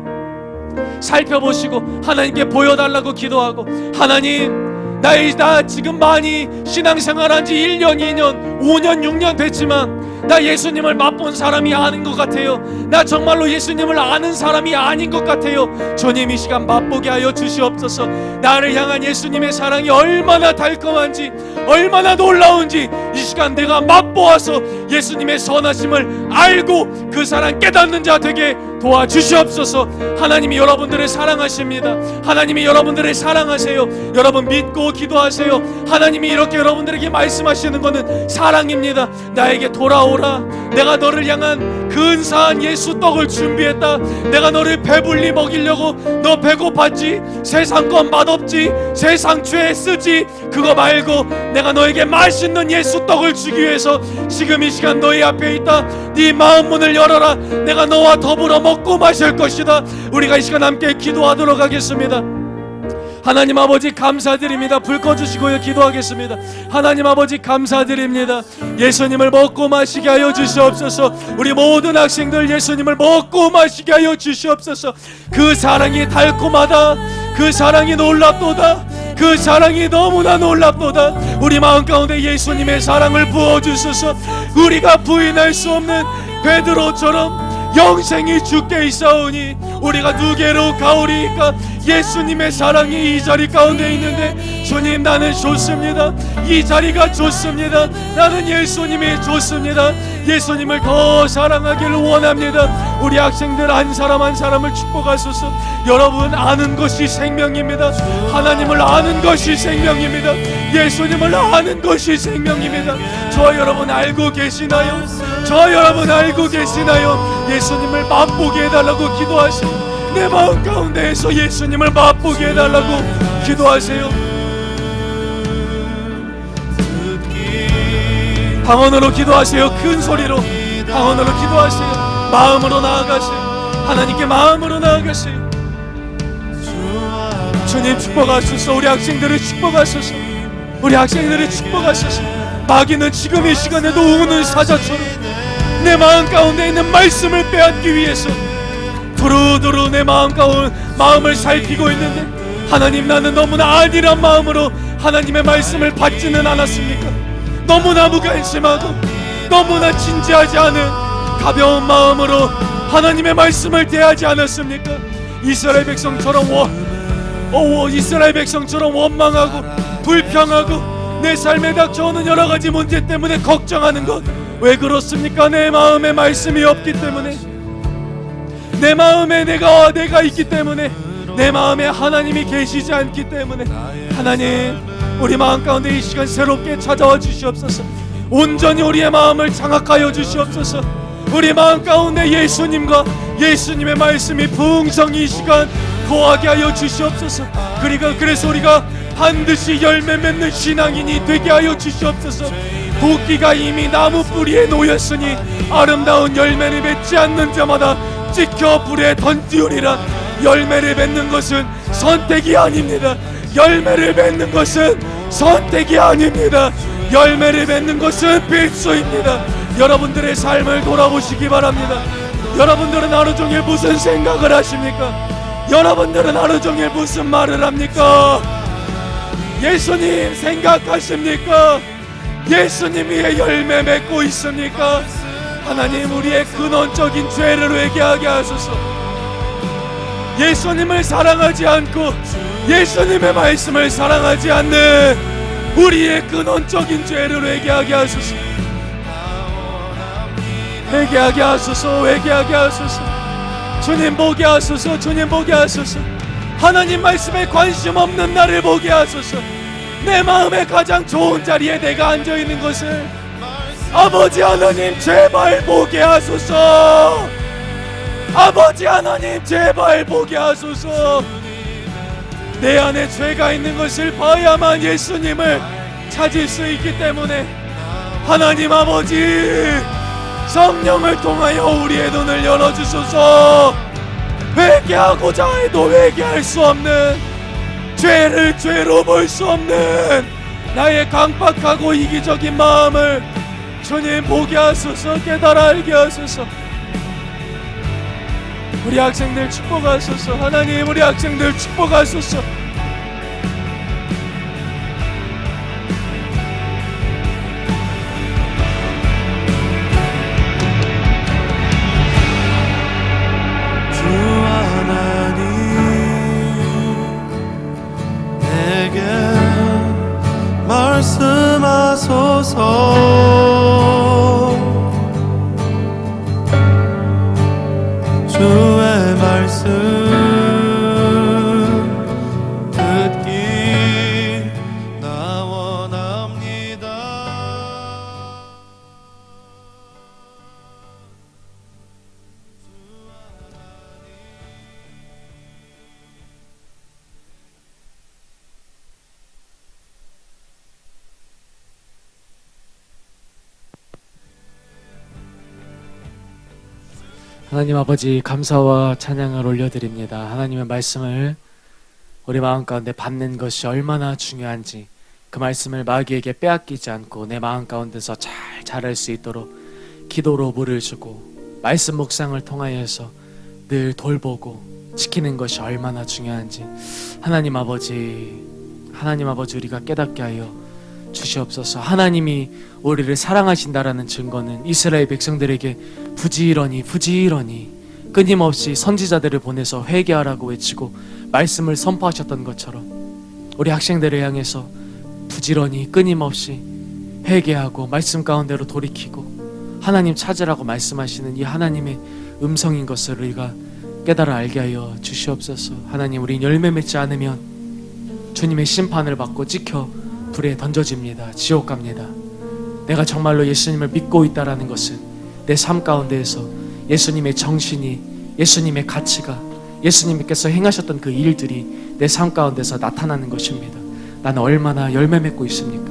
살펴보시고 하나님께 보여달라고 기도하고, 하나님 나 지금 많이 신앙생활한 지 1년, 2년, 5년, 6년 됐지만 나 예수님을 맛본 사람이 아닌 것 같아요. 나 정말로 예수님을 아는 사람이 아닌 것 같아요. 주님 이 시간 맛보게 하여 주시옵소서. 나를 향한 예수님의 사랑이 얼마나 달콤한지, 얼마나 놀라운지 이 시간 내가 맛보아서 예수님의 선하심을 알고 그 사랑 깨닫는 자 되게 도와주시옵소서. 하나님이 여러분들을 사랑하십니다. 하나님이 여러분들을 사랑하세요. 여러분 믿고 기도하세요. 하나님이 이렇게 여러분들에게 말씀하시는 것은 사랑입니다. 나에게 돌아오라. 내가 너를 향한 근사한 예수 떡을 준비했다. 내가 너를 배불리 먹이려고. 너 배고팠지? 세상 건 맛없지? 세상 죄 쓰지? 그거 말고 내가 너에게 맛있는 예수 떡을 주기 위해서 지금 이 시간 너희 앞에 있다. 네 마음 문을 열어라. 내가 너와 더불어 먹고 마실 것이다. 우리가 이 시간 함께 기도하도록 하겠습니다. 하나님 아버지 감사드립니다. 불 꺼주시고요. 기도하겠습니다. 하나님 아버지 감사드립니다. 예수님을 먹고 마시게 하여 주시옵소서. 우리 모든 학생들 예수님을 먹고 마시게 하여 주시옵소서. 그 사랑이 달콤하다. 그 사랑이 놀랍도다. 그 사랑이 너무나 놀랍도다. 우리 마음 가운데 예수님의 사랑을 부어주소서. 우리가 부인할 수 없는 베드로처럼 영생이 주께 있사오니 우리가 누게로 가오리이까. 예수님의 사랑이 이 자리 가운데 있는데 주님 나는 좋습니다. 이 자리가 좋습니다. 나는 예수님이 좋습니다. 예수님을 더 사랑하기를 원합니다. 우리 학생들 한 사람 한 사람을 축복하소서. 여러분 아는 것이 생명입니다. 하나님을 아는 것이 생명입니다. 예수님을 아는 것이 생명입니다. 저 여러분 알고 계시나요? 저 여러분 알고 계시나요? 예수님을 맛보게 해달라고 기도하세요. 내 마음 가운데에서 예수님을 맛보게 해달라고 기도하세요. 방언으로 기도하세요. 큰 소리로 방언으로 기도하세요. 마음으로 나아가세요. 하나님께 마음으로 나아가세요. 주님 축복하소서. 우리 학생들을 축복하소서. 우리 학생들을 축복하소서. 마귀는 지금 이 시간에도 우는 사자처럼 내 마음 가운데 있는 말씀을 빼앗기 위해서 두루두루 내 마음을 살피고 있는데, 하나님 나는 너무나 안일한 마음으로 하나님의 말씀을 받지는 않았습니까? 너무나 무관심하고 너무나 진지하지 않은 가벼운 마음으로 하나님의 말씀을 대하지 않았습니까? 이스라엘 백성처럼 원망하고 불평하고 내 삶에 닥쳐오는 여러 가지 문제 때문에 걱정하는 것, 왜 그렇습니까? 내 마음에 말씀이 없기 때문에. 내 마음에 내가 있기 때문에, 내 마음에 하나님이 계시지 않기 때문에, 하나님 우리 마음 가운데 이 시간 새롭게 찾아와 주시옵소서. 온전히 우리의 마음을 장악하여 주시옵소서. 우리 마음 가운데 예수님과 예수님의 말씀이 풍성히 이 시간 거하게 하여 주시옵소서. 그래서 우리가 반드시 열매 맺는 신앙인이 되게 하여 주시옵소서. 도끼가 이미 나무 뿌리에 놓였으니 아름다운 열매를 맺지 않는 자마다 찍혀 불에 던지우리라. 열매를 맺는 것은 선택이 아닙니다. 열매를 맺는 것은 선택이 아닙니다. 열매를 맺는 것은 필수입니다. 여러분들의 삶을 돌아보시기 바랍니다. 여러분들은 하루 종일 무슨 생각을 하십니까? 여러분들은 하루 종일 무슨 말을 합니까? 예수님 생각하십니까? 예수님 위에 열매 맺고 있습니까? 하나님 우리의 근원적인 죄를 회개하게 하소서. 예수님을 사랑하지 않고 예수님의 말씀을 사랑하지 않는 우리의 근원적인 죄를 회개하게 하소서. 회개하게 하소서. 회개하게 하소서. 주님 보게 하소서. 주님 보게 하소서. 하나님 말씀에 관심 없는 나를 보게 하소서. 내 마음의 가장 좋은 자리에 내가 앉아있는 것을 아버지 하나님 제발 보게 하소서. 아버지 하나님 제발 보게 하소서. 내 안에 죄가 있는 것을 봐야만 예수님을 찾을 수 있기 때문에 하나님 아버지 성령을 통하여 우리의 눈을 열어주소서. 회개하고자 해도 회개할 수 없는, 죄를 죄로 볼 수 없는 나의 강박하고 이기적인 마음을 주님 보게 하소서. 깨달아 알게 하소서. 우리 학생들 축복하소서. 하나님 우리 학생들 축복하소서. 주 하나님 내게 말씀하소서. 주의 말씀 듣기 나 원합니다. 하나님 아버지 감사와 찬양을 올려드립니다. 하나님의 말씀을 우리 마음 가운데 받는 것이 얼마나 중요한지, 그 말씀을 마귀에게 빼앗기지 않고 내 마음 가운데서 잘 자랄 수 있도록 기도로 물을 주고 말씀 묵상을 통하여서 늘 돌보고 지키는 것이 얼마나 중요한지 하나님 아버지 우리가 깨닫게 하여 주시옵소서. 하나님이 우리를 사랑하신다라는 증거는 이스라엘 백성들에게 부지런히 끊임없이 선지자들을 보내서 회개하라고 외치고 말씀을 선포하셨던 것처럼 우리 학생들을 향해서 부지런히 끊임없이 회개하고 말씀 가운데로 돌이키고 하나님 찾으라고 말씀하시는 이 하나님의 음성인 것을 우리가 깨달아 알게 하여 주시옵소서. 하나님 우리 열매 맺지 않으면 주님의 심판을 받고 찍혀 불에 던져집니다. 지옥 갑니다. 내가 정말로 예수님을 믿고 있다라는 것은 내 삶 가운데에서 예수님의 정신이, 예수님의 가치가, 예수님께서 행하셨던 그 일들이 내 삶 가운데서 나타나는 것입니다. 나는 얼마나 열매 맺고 있습니까?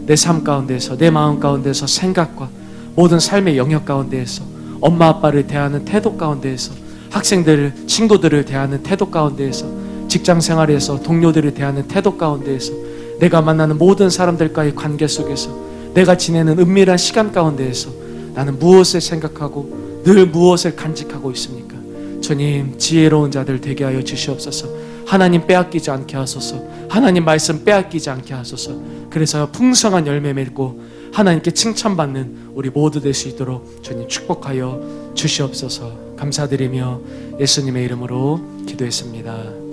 내 삶 가운데서, 내 마음 가운데서, 생각과 모든 삶의 영역 가운데에서, 엄마 아빠를 대하는 태도 가운데에서, 학생들을, 친구들을 대하는 태도 가운데에서, 직장 생활에서 동료들을 대하는 태도 가운데에서, 내가 만나는 모든 사람들과의 관계 속에서, 내가 지내는 은밀한 시간 가운데에서 나는 무엇을 생각하고 늘 무엇을 간직하고 있습니까? 주님, 지혜로운 자들 되게 하여 주시옵소서. 하나님 빼앗기지 않게 하소서. 하나님 말씀 빼앗기지 않게 하소서. 그래서 풍성한 열매 맺고 하나님께 칭찬받는 우리 모두 될 수 있도록 주님 축복하여 주시옵소서. 감사드리며 예수님의 이름으로 기도했습니다.